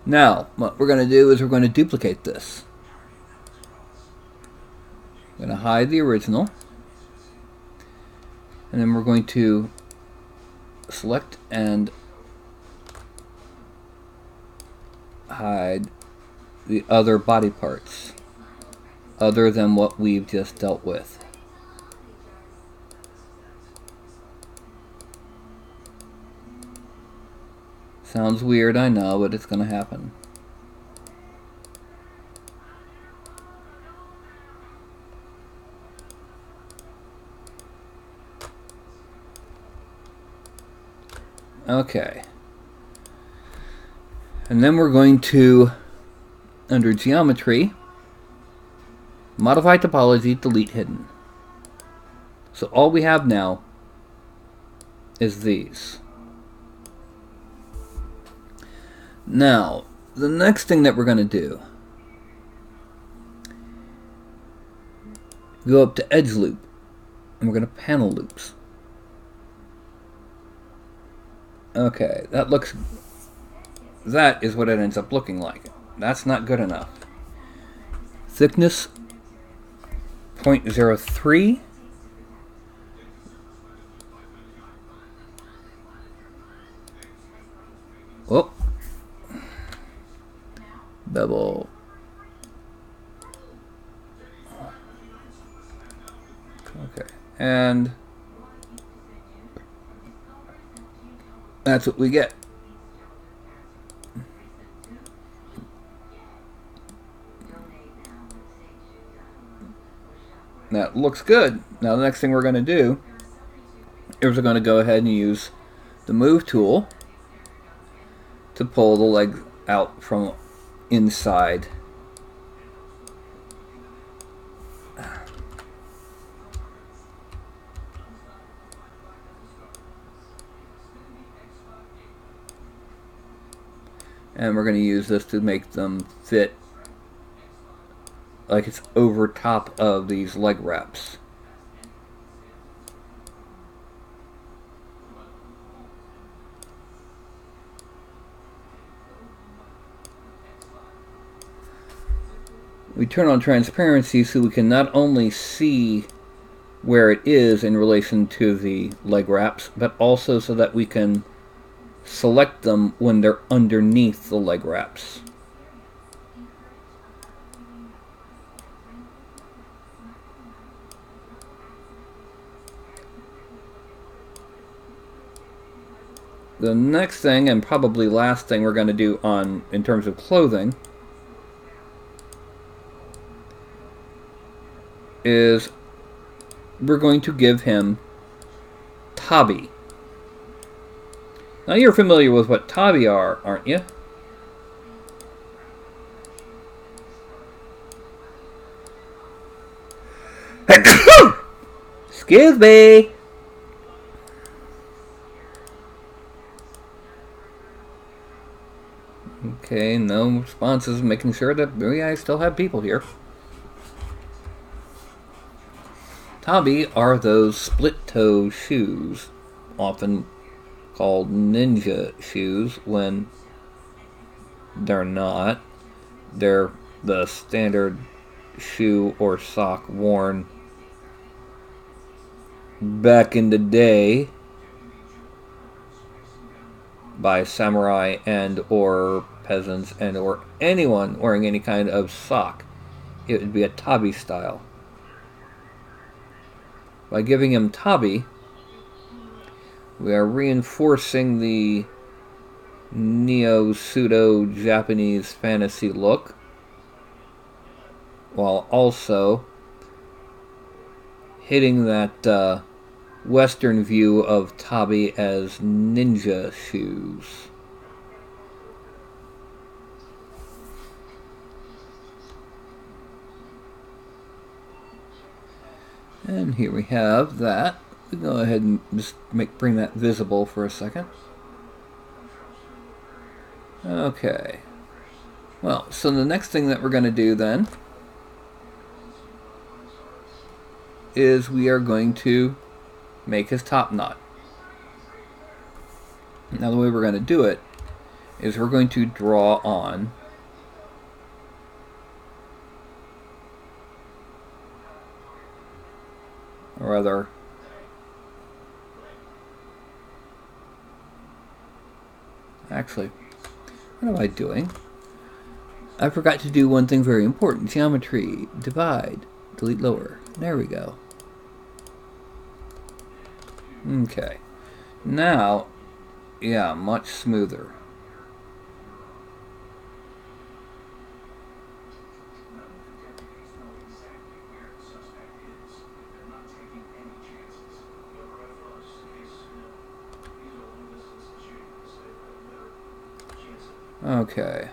Now, what we're going to do is we're going to duplicate this. I'm going to hide the original. And then we're going to select and hide the other body parts other than what we've just dealt with. Sounds weird, I know, but it's going to happen. Okay. And then we're going to, under Geometry, Modify Topology, Delete Hidden. So all we have now is these. Now, the next thing that we're going to do, go up to Edge Loop, and we're going to Panel Loops. Okay, that is what it ends up looking like. That's not good enough. Thickness 0.03. Oh. Bevel. Okay. And that's what we get. That looks good. Now the next thing we're going to do is we're going to go ahead and use the Move tool to pull the leg out from inside. And we're going to use this to make them fit like it's over top of these leg wraps. We turn on transparency so we can not only see where it is in relation to the leg wraps, but also so that we can select them when they're underneath the leg wraps. The next thing, and probably last thing we're going to do in terms of clothing, is we're going to give him tabi. Now you're familiar with what tabi are, aren't you? Excuse me. Okay, no responses, making sure that I still have people here. Tabi are those split-toe shoes, often called ninja shoes when they're not. They're the standard shoe or sock worn back in the day by samurai and or peasants and or anyone wearing any kind of sock. It would be a tabi style. By giving him tabi, we are reinforcing the neo-pseudo-Japanese fantasy look, while also hitting that Western view of tabi as ninja shoes. And here we have that. We'll go ahead and just bring that visible for a second. Okay. Well, so the next thing that we're going to do then is we are going to make his top knot. Now the way we're going to do it is we're going to draw on or rather actually, what am I doing? I forgot to do one thing very important. Geometry, divide, delete lower. There we go. Okay. Now, yeah, much smoother. Okay.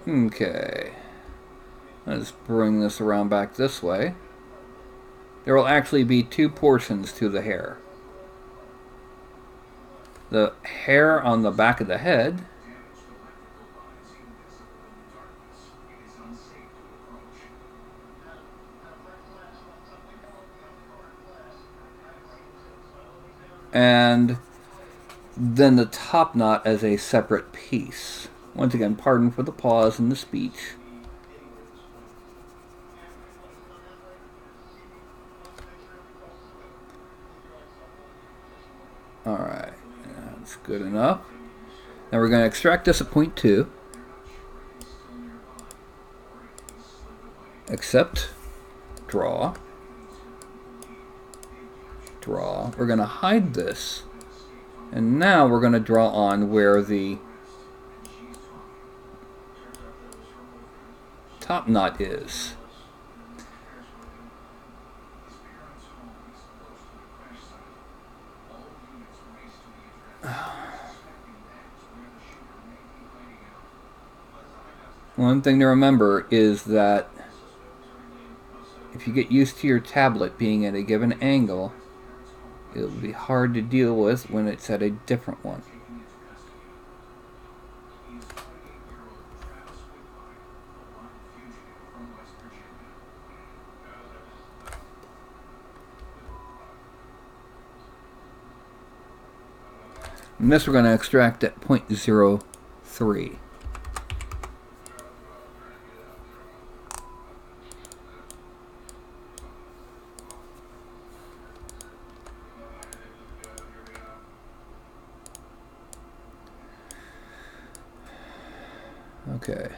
Okay. Let's bring this around back this way. There will actually be two portions to the hair. The hair on the back of the head and then the top knot as a separate piece. Once again, pardon for the pause in the speech. Alright, that's good enough. Now we're going to extract this at point 2. Except, draw. Draw. We're going to hide this. And now we're going to draw on where the top knot is. One thing to remember is that if you get used to your tablet being at a given angle, it'll be hard to deal with when it's at a different one. And this we're going to extract at 0.03. Okay.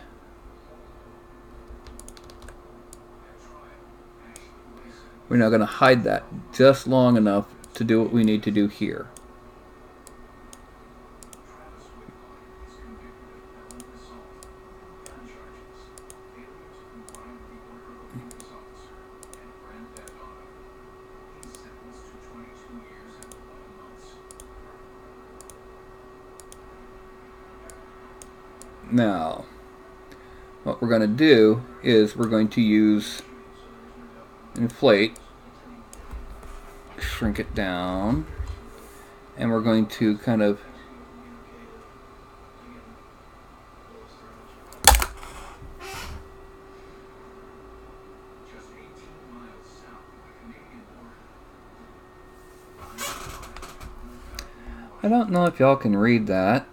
We're now going to hide that just long enough to do what we need to do here. Now, what we're going to do is we're going to use inflate, shrink it down, and we're going to kind of I don't know if y'all can read that.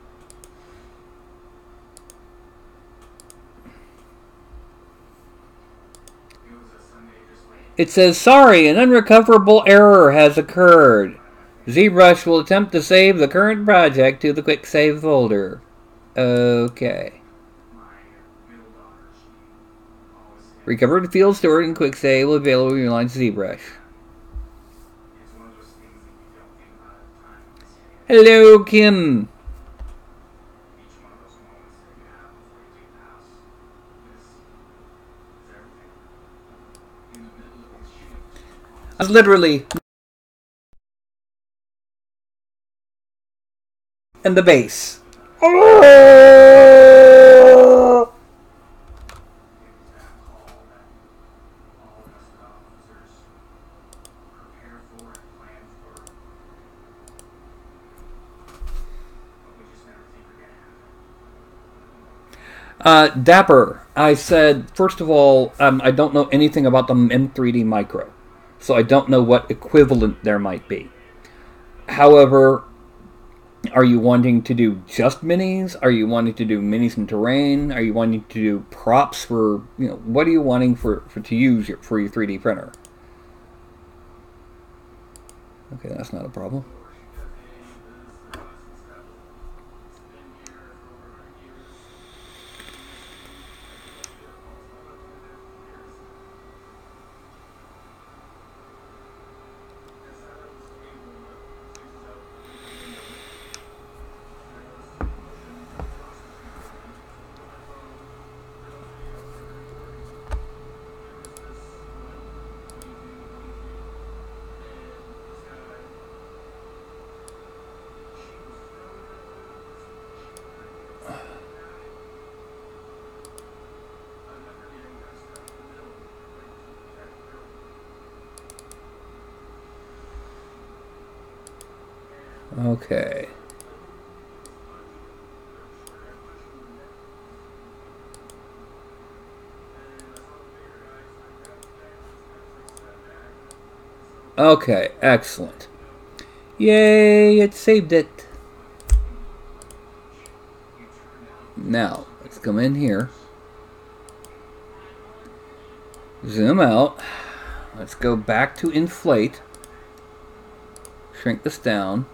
It says, sorry, an unrecoverable error has occurred. ZBrush will attempt to save the current project to the quick save folder. Okay. Recovered field stored in quick save will be available when you launch ZBrush. Hello, Kim. I was literally in the base. Dapper, I said, first of all, I don't know anything about the M3D Micro, so I don't know what equivalent there might be. However, are you wanting to do just minis? Are you wanting to do minis in terrain? Are you wanting to do props for, what are you wanting to use for your 3D printer? Okay, that's not a problem. Okay. Okay, excellent. Yay, it saved it. Now, let's come in here. Zoom out. Let's go back to inflate. Shrink this down.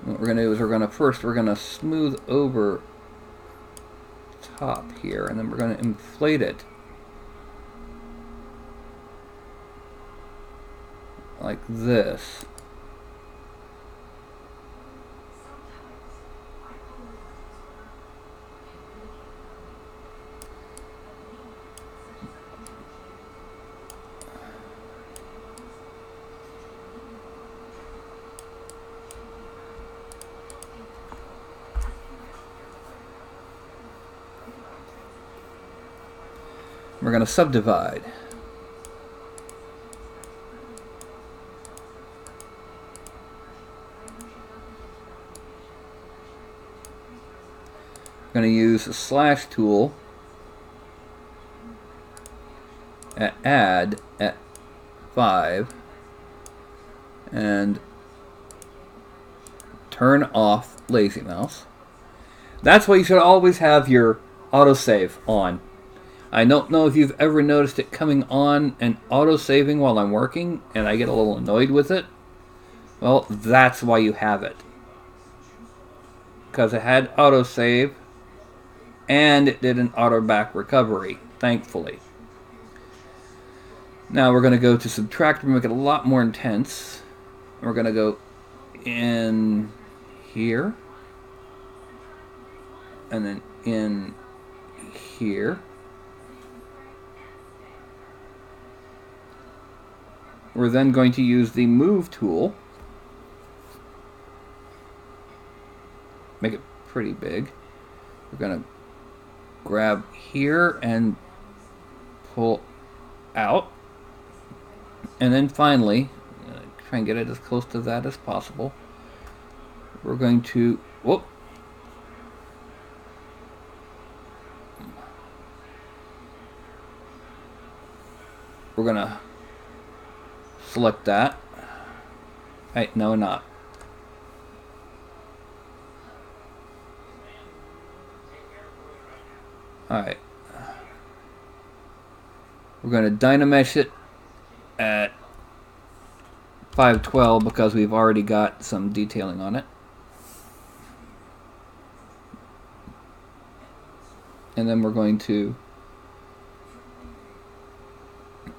What we're going to do is we're going to smooth over top here, and then we're going to inflate it like this. We're going to subdivide. I'm going to use a slash tool at add at 5, and turn off Lazy Mouse. That's why you should always have your autosave on. I don't know if you've ever noticed it coming on and autosaving while I'm working, and I get a little annoyed with it. Well, that's why you have it. Because it had autosave, and it did an auto back recovery, thankfully. Now we're going to go to subtract, we're going to make it a lot more intense. We're going to go in here, and then in here. We're then going to use the move tool. Make it pretty big. We're going to grab here and pull out. And then finally, try and get it as close to that as possible. We're going to, whoop. We're going to select that. Hey, no, not. Alright. We're going to Dynamesh it at 512 because we've already got some detailing on it. And then we're going to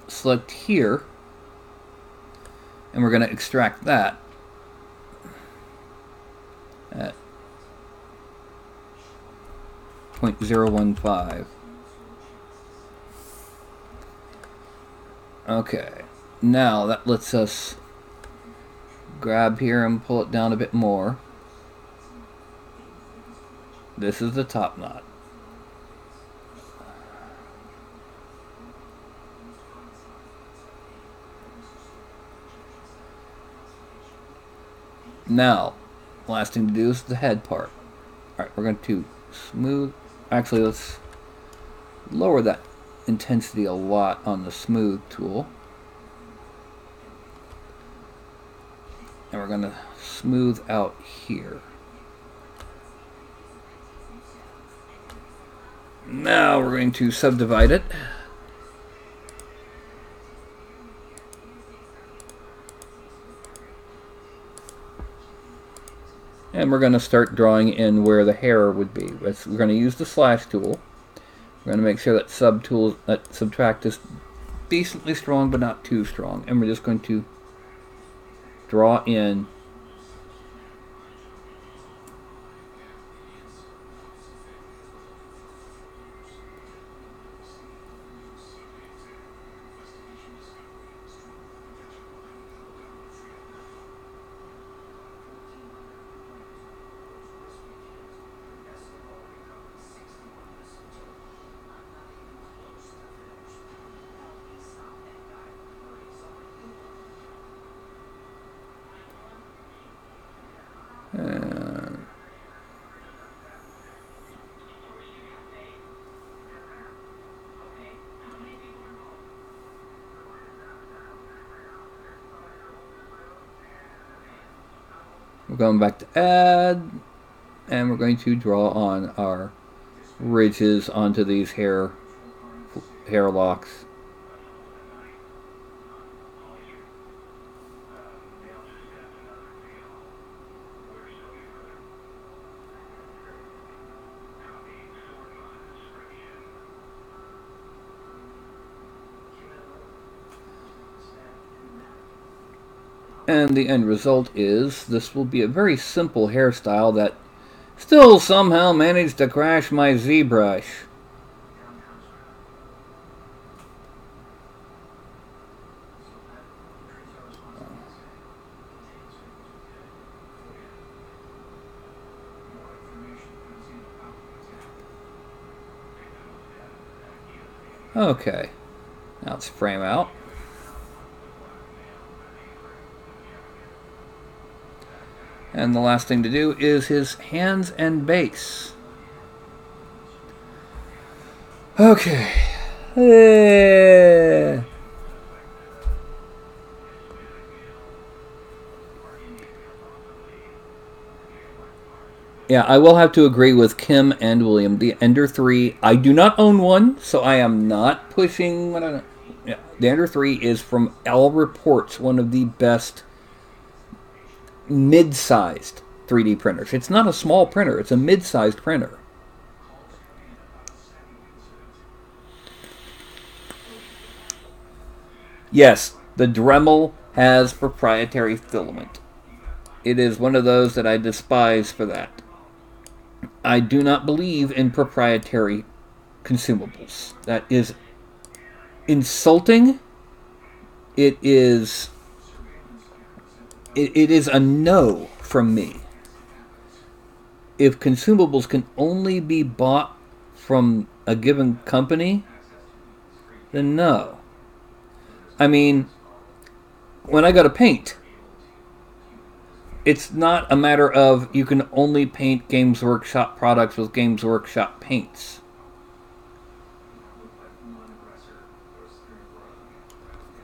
select here, and we're going to extract that at 0.015. Okay, now that lets us grab here and pull it down a bit more. This is the top knot. Now, last thing to do is the head part. Alright, we're going to smooth. Actually, let's lower that intensity a lot on the smooth tool. And we're going to smooth out here. Now we're going to subdivide it. And we're going to start drawing in where the hair would be. We're going to use the slash tool. We're going to make sure that subtract is decently strong but not too strong. And we're just going to draw in we're going back to add, and we're going to draw on our ridges onto these hair locks. And the end result is this will be a very simple hairstyle that still somehow managed to crash my ZBrush. Okay, now let's frame out. And the last thing to do is his hands and base. Okay. Yeah, I will have to agree with Kim and William. The Ender 3, I do not own one, so I am not pushing. Yeah, the Ender 3 is, from all reports, one of the best mid-sized 3D printers. It's not a small printer, it's a mid-sized printer. Yes, the Dremel has proprietary filament. It is one of those that I despise for that. I do not believe in proprietary consumables. That is insulting. It is a no from me. If consumables can only be bought from a given company, then no. I mean, when I go to paint, it's not a matter of you can only paint Games Workshop products with Games Workshop paints.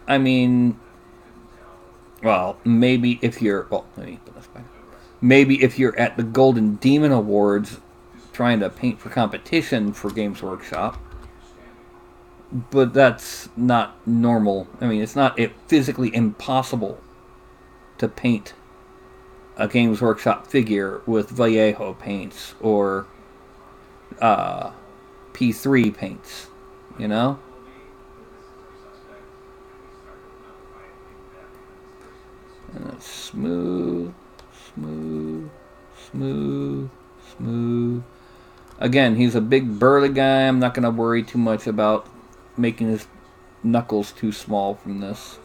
I mean, well, maybe if you're... Well, let me put this back. Maybe if you're at the Golden Demon Awards trying to paint for competition for Games Workshop. But that's not normal. I mean, it's not physically impossible to paint a Games Workshop figure with Vallejo paints or P3 paints, you know? And it's smooth, smooth, smooth, smooth. Again, he's a big burly guy. I'm not going to worry too much about making his knuckles too small from this.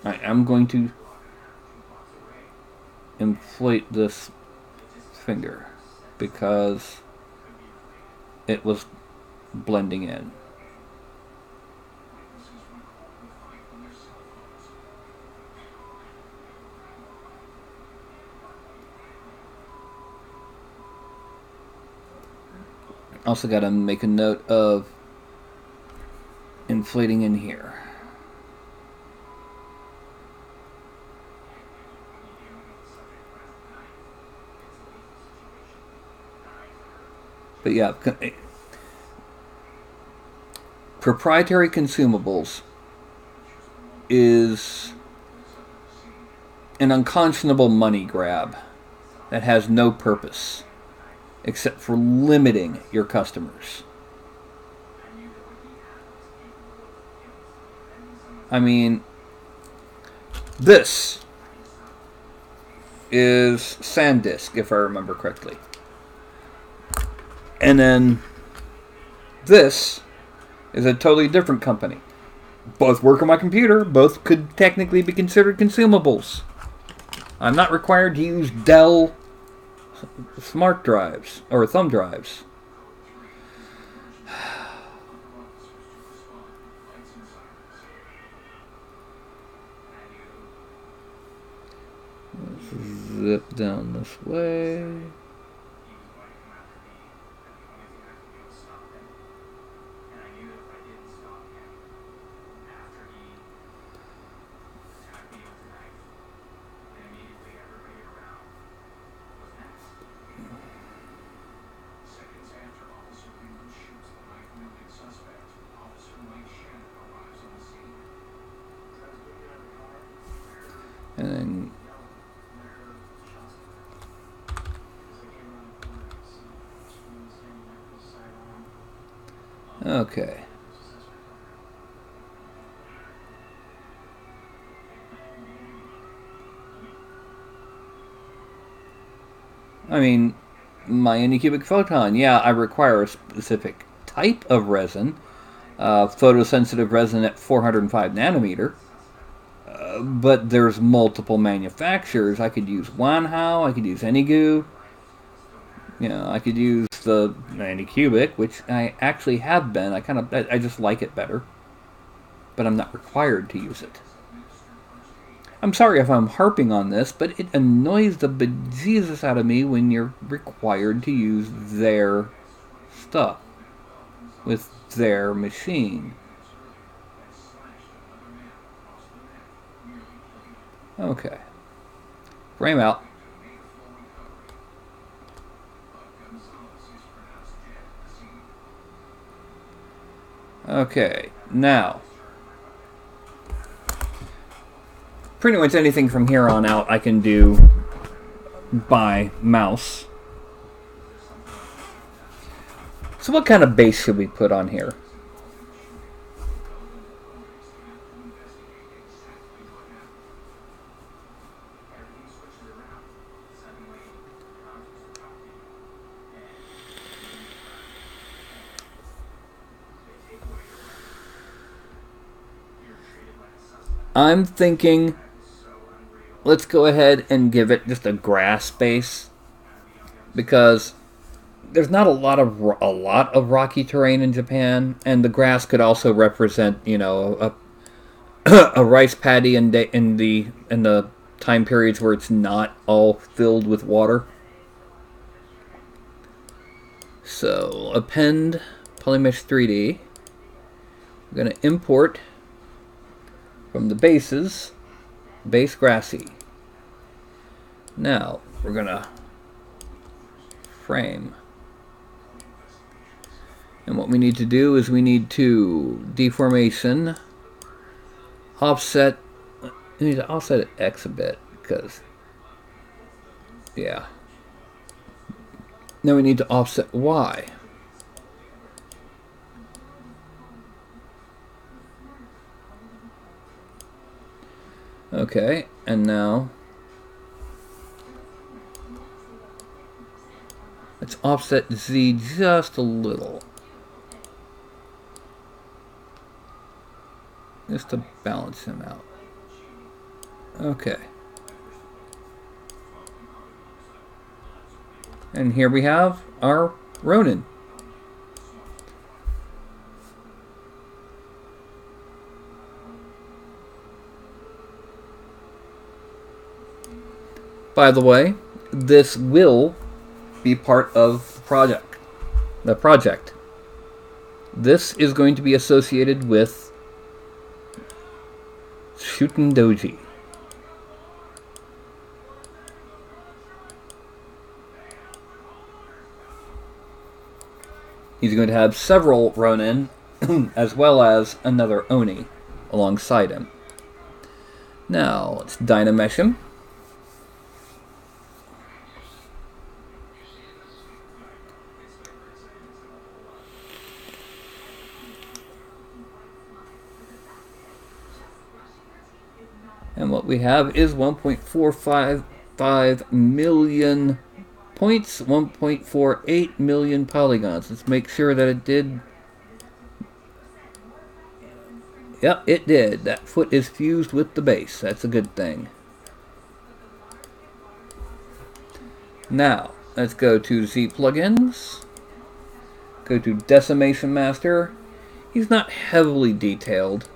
I am going to inflate this finger because it was blending in. Also got to make a note of inflating in here. But yeah, proprietary consumables is an unconscionable money grab that has no purpose except for limiting your customers. I mean, this is SanDisk, if I remember correctly. And then this is a totally different company. Both work on my computer. Both could technically be considered consumables. I'm not required to use Dell smart drives or thumb drives. Zip down this way. And then okay. I mean, my Anycubic Photon, yeah, I require a specific type of resin, photosensitive resin at 405 nanometer. But there's multiple manufacturers. I could use Wanhao, I could use Anygu, you know, I could use the Anycubic, which I actually have been. I just like it better, but I'm not required to use it. I'm sorry if I'm harping on this, but it annoys the bejesus out of me when you're required to use their stuff with their machine. Okay. Frame out. Okay, now. Pretty much anything from here on out I can do by mouse. So what kind of base should we put on here? I'm thinking, let's go ahead and give it just a grass base, because there's not a lot of rocky terrain in Japan, and the grass could also represent, you know, a rice paddy in the time periods where it's not all filled with water. So append Polymesh 3D. We're going to import from the bases, base grassy. Now we're going to frame. And what we need to do is we need to deformation, offset. We need to offset it X a bit because, yeah. Now we need to offset Y. Okay, and now let's offset Z just a little. Just to balance him out. Okay. And here we have our Ronin. By the way, this will be part of the project. This is going to be associated with Shuten Doji. He's going to have several Ronin, as well as another Oni alongside him. Now, let's Dynamesh him. And what we have is 1.455 million points, 1.48 million polygons. Let's make sure that it did. Yep, it did. That foot is fused with the base. That's a good thing. Now, let's go to Z plugins. Go to Decimation Master. He's not heavily detailed.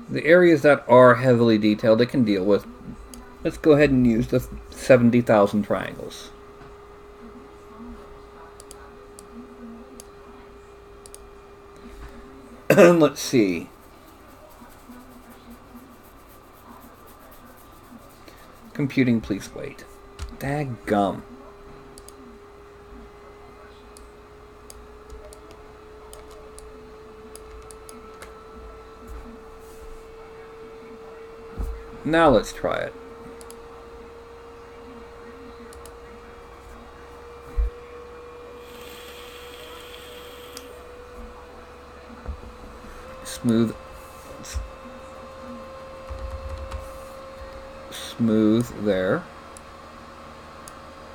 The areas that are heavily detailed, it can deal with. Let's go ahead and use the 70,000 triangles. Let's see. Computing, please wait. Daggum. Now let's try it. Smooth there.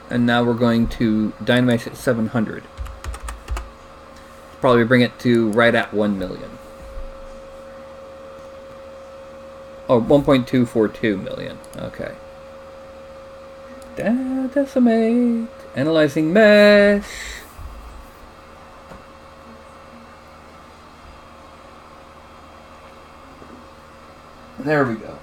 And now we're going to Dynamesh at 700. Probably bring it to right at 1 million. Oh, 1.242 million. Okay. Decimate. Analyzing mesh. There we go.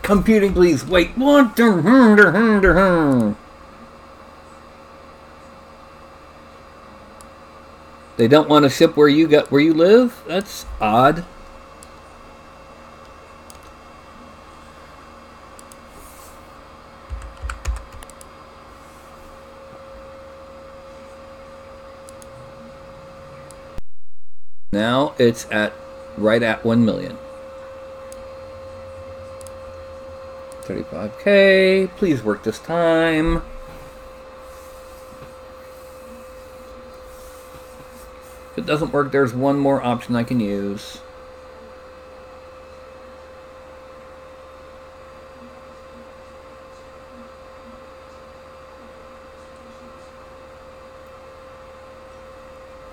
Computing, please wait. They don't want to ship where you live? That's odd. Now it's right at 1 million. 35K. Please work this time. If it doesn't work, there's one more option I can use.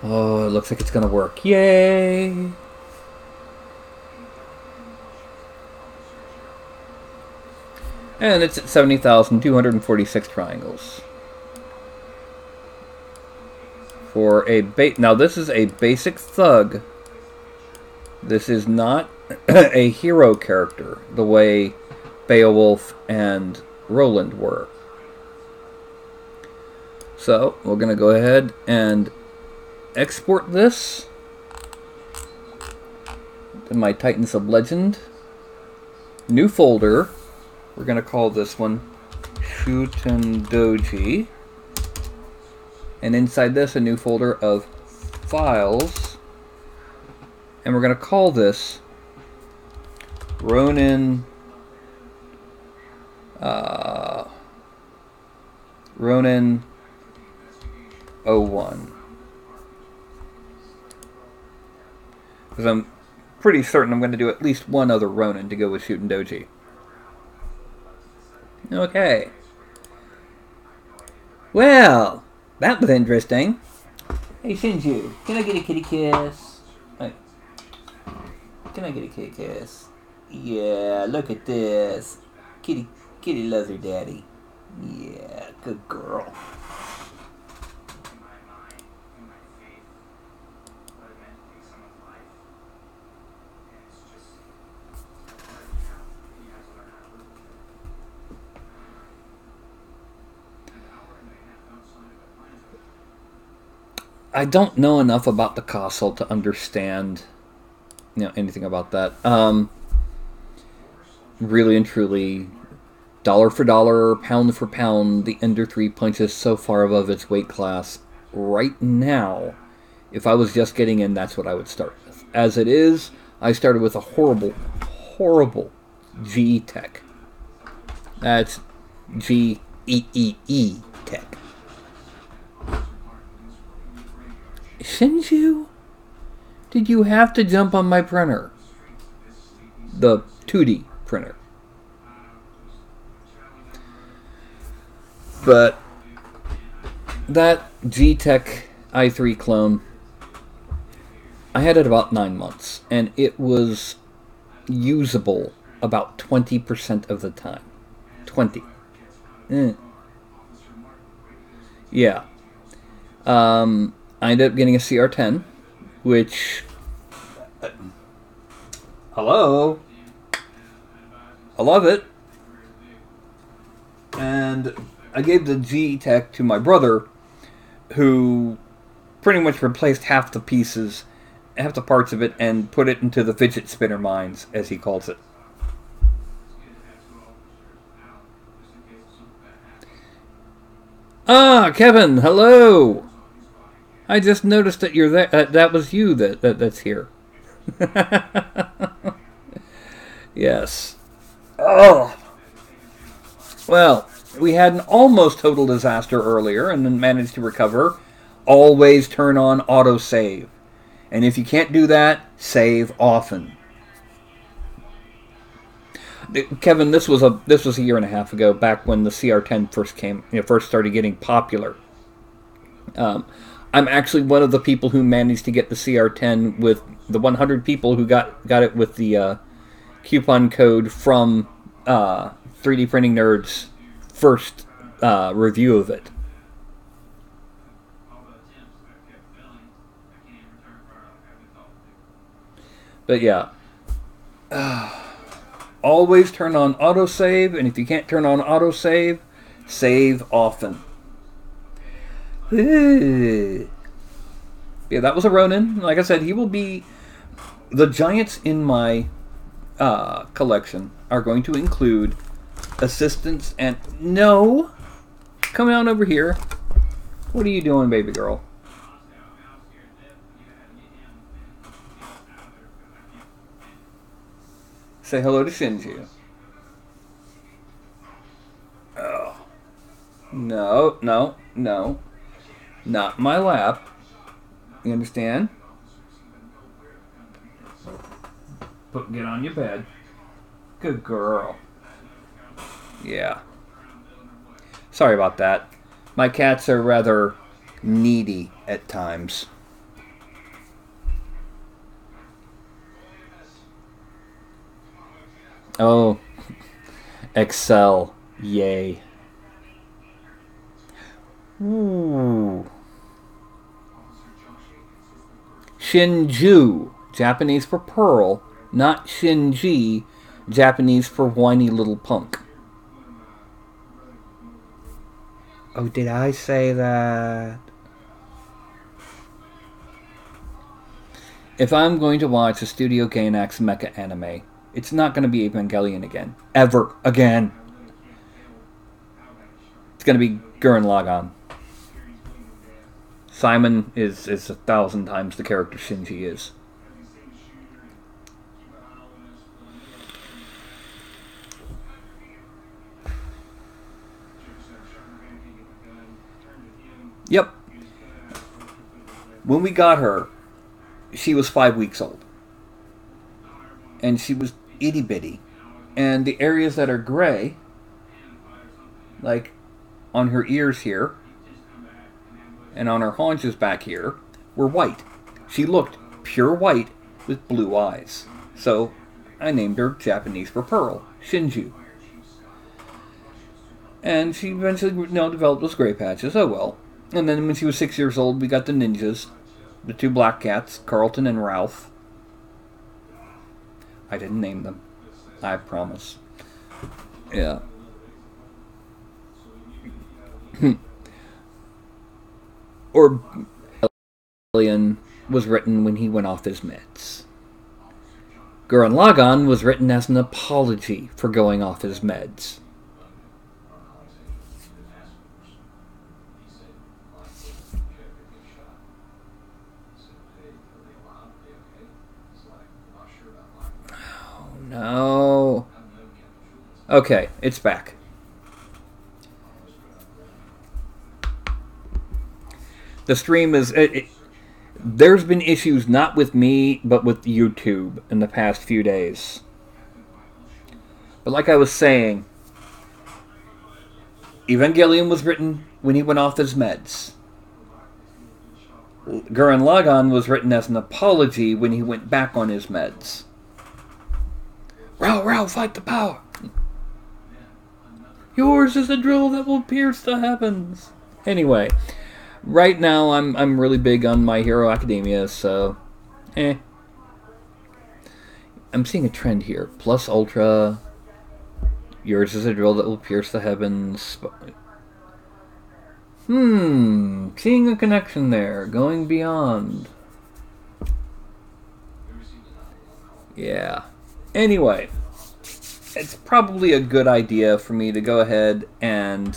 Oh, it looks like it's going to work. Yay! And it's at 70,246 triangles. For a now this is a basic thug. This is not a hero character the way Beowulf and Roland were. So we're going to go ahead and export this to my Titans of Legend. New folder. We're going to call this one Shutendoji. And inside this, a new folder of files. And we're going to call this Ronin Ronin 01. Because I'm pretty certain I'm going to do at least one other Ronin to go with Shutendoji. Okay. Well, that was interesting. Hey, Shinju, can I get a kitty kiss? Hey, can I get a kitty kiss? Yeah, look at this. Kitty loves her daddy. Yeah, good girl. I don't know enough about the castle to understand, anything about that. Really and truly, dollar for dollar, pound for pound, the Ender 3 punches so far above its weight class. Right now, if I was just getting in, that's what I would start with. As it is, I started with a horrible, horrible GE tech. That's GEEE tech. Shinju, did you have to jump on my printer? The 2D printer. But that G-Tech i3 clone, I had it about 9 months, and it was usable about 20% of the time. 20. Yeah. I ended up getting a CR10, which... hello? I love it. And I gave the G-Tech to my brother, who pretty much replaced half the pieces, half the parts of it, and put it into the fidget spinner mines, as he calls it. Ah, Kevin, hello! I just noticed that you're there. That was you that's here. Yes. Oh. Well, we had an almost total disaster earlier and then managed to recover. Always turn on autosave. And if you can't do that, save often. Kevin, this was a year and a half ago, back when the CR10 first started getting popular. I'm actually one of the people who managed to get the CR10 with the 100 people who got it with the coupon code from 3D Printing Nerd's first review of it. But yeah. Always turn on autosave, and if you can't turn on autosave, save often. Yeah, that was a Ronin. Like I said, he will be... The giants in my collection are going to include assistants and... No! Come on over here. What are you doing, baby girl? Say hello to Shinji. Oh. No, no, no. Not my lap. You understand? Get on your bed. Good girl. Yeah. Sorry about that. My cats are rather needy at times. Oh. Excel. Yay. Ooh. Shinju. Japanese for pearl. Not Shinji. Japanese for whiny little punk. Oh, did I say that? If I'm going to watch a Studio Gainax mecha anime, it's not going to be Evangelion again. Ever again. It's going to be Gurren Lagann. Simon is 1,000 times the character Shinji is. Yep. When we got her, she was 5 weeks old. And she was itty bitty. And the areas that are gray, like on her ears here, and on her haunches back here, were white. She looked pure white with blue eyes. So I named her Japanese for Pearl, Shinju. And she eventually developed those gray patches. Oh well. And then when she was 6 years old, we got the ninjas. The 2 black cats, Carlton and Ralph. I didn't name them. I promise. Yeah. Or Alien was written when he went off his meds. Gurren Lagann was written as an apology for going off his meds. No. Okay, it's back. The stream is... there's been issues not with me, but with YouTube in the past few days. But like I was saying, Evangelion was written when he went off his meds. Gurren Lagann was written as an apology when he went back on his meds. Row, fight the power. Yours is the drill that will pierce the heavens. Anyway, right now I'm really big on My Hero Academia, so I'm seeing a trend here. Plus Ultra. Yours is a drill that will pierce the heavens. Seeing a connection there. Going beyond. Yeah. Anyway, it's probably a good idea for me to go ahead and,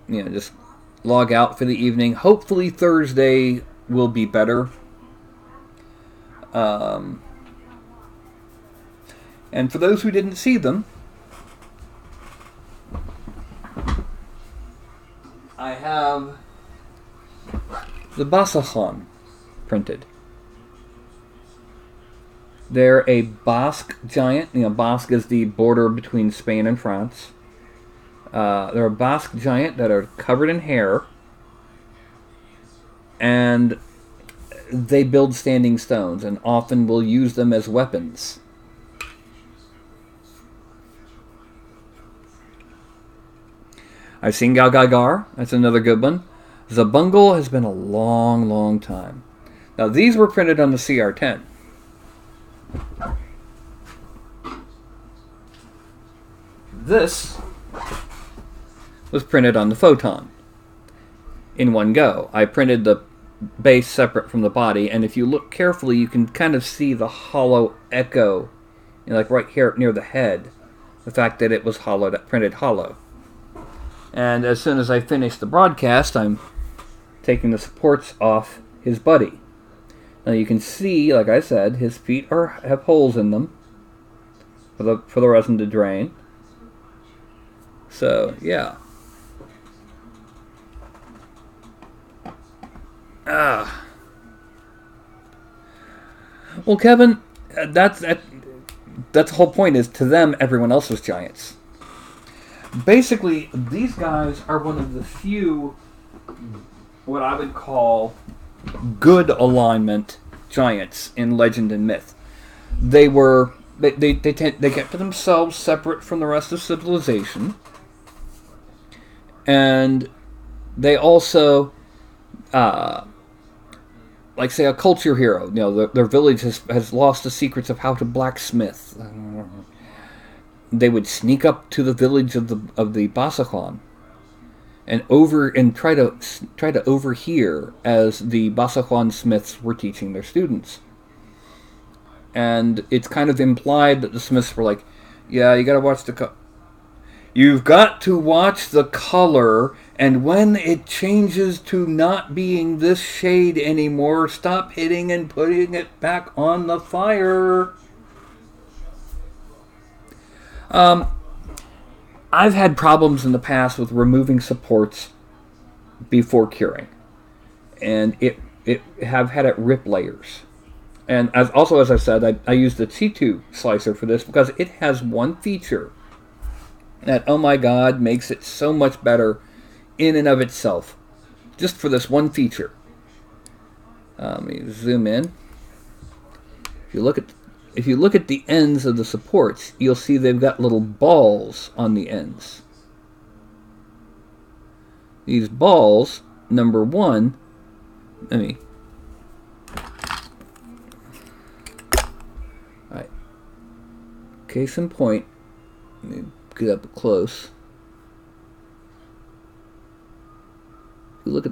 just log out for the evening. Hopefully Thursday will be better. And for those who didn't see them, I have the Basachan printed. They're a Basque giant. Basque is the border between Spain and France. They're a Basque giant that are covered in hair. And they build standing stones and often will use them as weapons. I've seen Galgagar. That's another good one. Zabungle has been a long, long time. Now, these were printed on the CR10. This was printed on the Photon. in one go. I printed the base separate from the body, and if you look carefully, you can kind of see the hollow echo, like right here near the head. The fact that it was printed hollow. And as soon as I finish the broadcast, I'm taking the supports off his buddy. Now you can see, like I said, his feet have holes in them for the resin to drain. So yeah. Well, Kevin, that's the whole point. Is to them, everyone else was giants. Basically, these guys are one of the few, what I would call, good alignment giants in legend and myth. They kept themselves separate from the rest of civilization, and they also, like say a culture hero. Their village has lost the secrets of how to blacksmith. They would sneak up to the village of the Basakhan and try to overhear as the Basakhan smiths were teaching their students. And it's kind of implied that the smiths were like, "Yeah, you got to watch you've got to watch the color, and when it changes to not being this shade anymore, stop hitting and putting it back on the fire." I've had problems in the past with removing supports before curing, and it have had it rip layers. And as I said, I used the T2 slicer for this because it has one feature that, oh my god, makes it so much better in and of itself. Just for this one feature. Let me zoom in. If you look at the ends of the supports, you'll see they've got little balls on the ends. These balls, number one, alright. Case in point, let me get up close. If you look at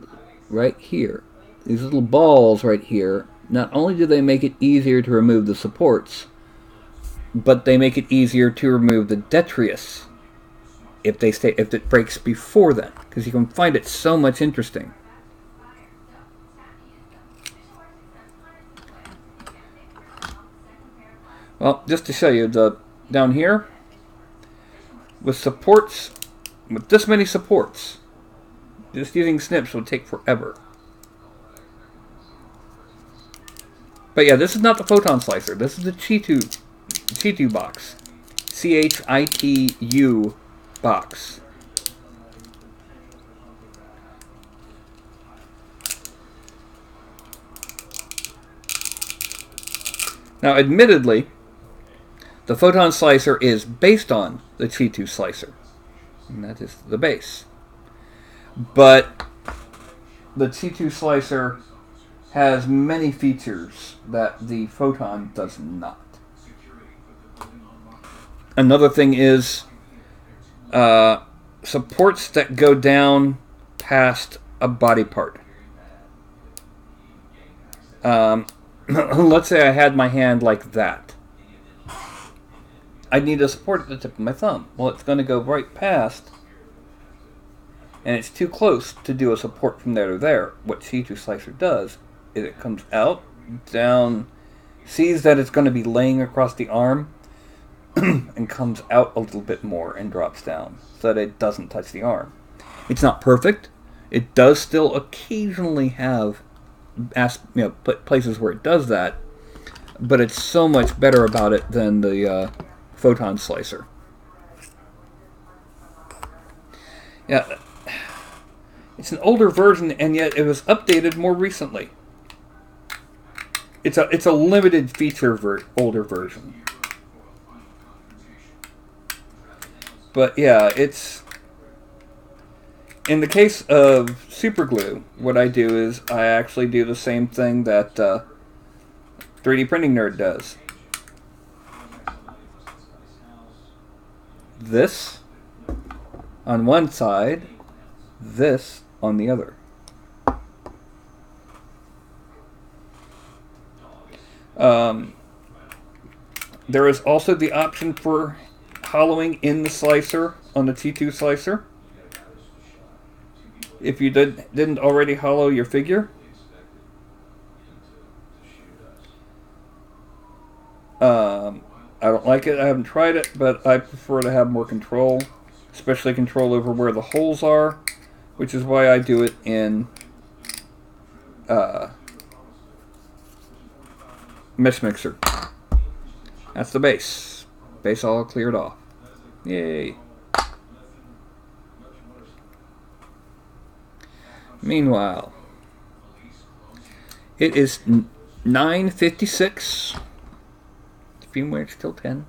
right here, these little balls right here, not only do they make it easier to remove the supports, but they make it easier to remove the detritus if it breaks before then, because you can find it so much interesting. Well, just to show you, down here with supports, with this many supports, just using snips would take forever. But yeah, this is not the photon slicer. This is the Chitu box. CHITU box. Now, admittedly, the photon slicer is based on the Chitu slicer. And that is the base. But the Chitu slicer has many features that the photon does not. Another thing is supports that go down past a body part. Let's say I had my hand like that. I'd need a support at the tip of my thumb. Well, it's going to go right past, and it's too close to do a support from there to there. What C2 Slicer does is it comes out, down, sees that it's going to be laying across the arm, and comes out a little bit more and drops down so that it doesn't touch the arm. It's not perfect. It does still occasionally have places where it does that, but it's so much better about it than the photon slicer. Yeah, it's an older version, and yet it was updated more recently. It's a limited feature older version. But yeah, it's... In the case of super glue, what I do is I actually do the same thing that 3D Printing Nerd does. This on one side, this on the other. Um, there is also the option for hollowing in the slicer on the T2 slicer. If you didn't already hollow your figure. I don't like it. I haven't tried it, but I prefer to have more control, especially control over where the holes are, which is why I do it in Mesh Mixer. That's the base. Base all cleared off. Yay. Meanwhile, it is 9:56. A few minutes till 10.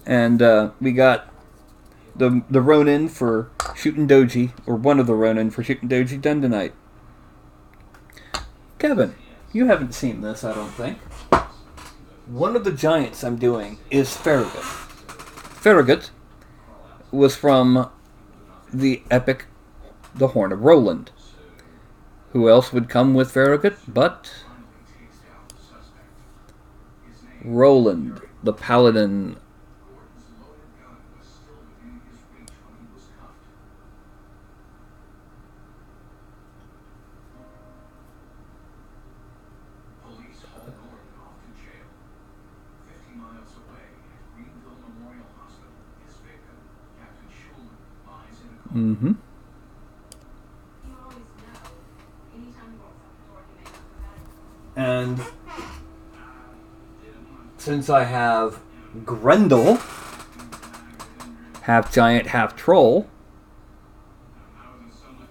And we got the Ronin for shooting Doji, or one of the Ronin for shooting Doji done tonight. Kevin, you haven't seen this, I don't think. One of the giants I'm doing is Farragut. Farragut was from the epic The Horn of Roland. Who else would come with Farragut but Roland, the paladin. Mm-hmm. And since I have Grendel, half giant, half troll,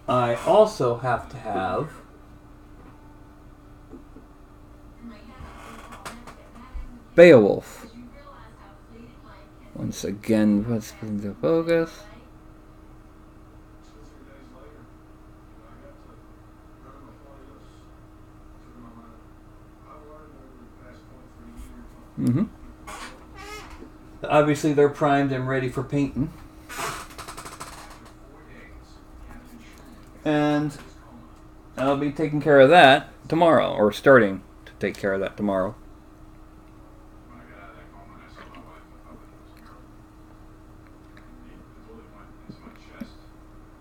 I also have to have Beowulf. Once again, let's put into focus. Mm-hmm. Obviously, they're primed and ready for painting. And I'll be taking care of that tomorrow, or starting to take care of that tomorrow.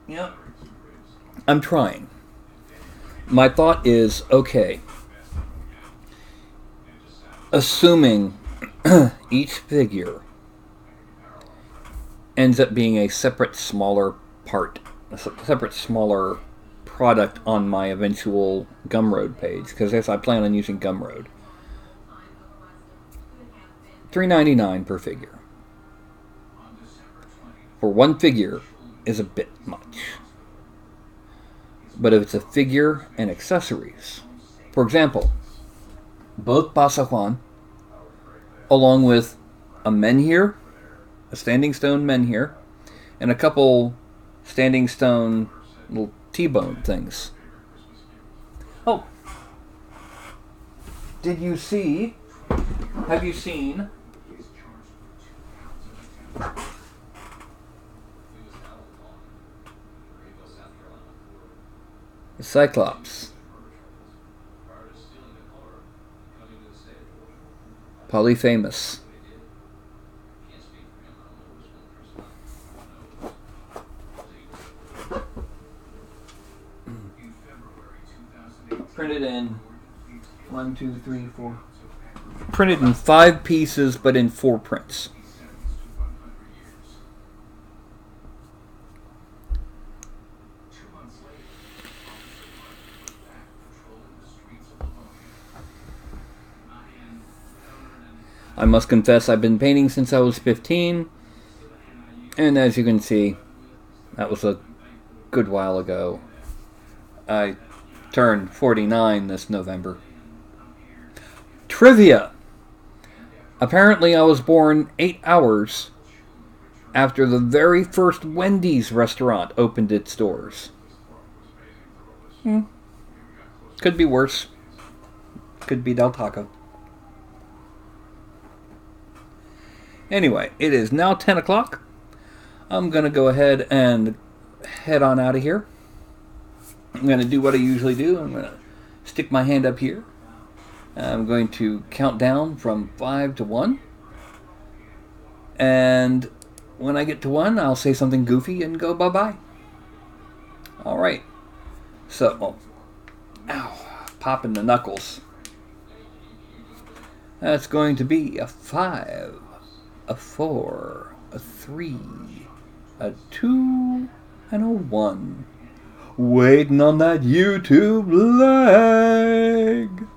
Yep. I'm trying. My thought is, okay, assuming each figure ends up being a separate, smaller part, a separate, smaller product on my eventual Gumroad page, because yes, I plan on using Gumroad. $3.99 per figure. For one figure is a bit much. But if it's a figure and accessories, for example, both Pasajuan, along with a menhir, a standing stone menhir, and a couple standing stone little T-bone things. Oh, have you seen the Cyclops? Polyphemus. Printed in 1, 2, 3, 4. Printed in 5 pieces, but in 4 prints. I must confess I've been painting since I was 15, and as you can see, that was a good while ago. I turned 49 this November. Trivia! Apparently I was born 8 hours after the very first Wendy's restaurant opened its doors. Could be worse. Could be Del Taco. Anyway, it is now 10 o'clock. I'm going to go ahead and head on out of here. I'm going to do what I usually do. I'm going to stick my hand up here. I'm going to count down from 5 to 1. And when I get to 1, I'll say something goofy and go bye-bye. All right. So, popping the knuckles. That's going to be a 5, a 4, a 3, a 2, and a 1. Waiting on that YouTube leg.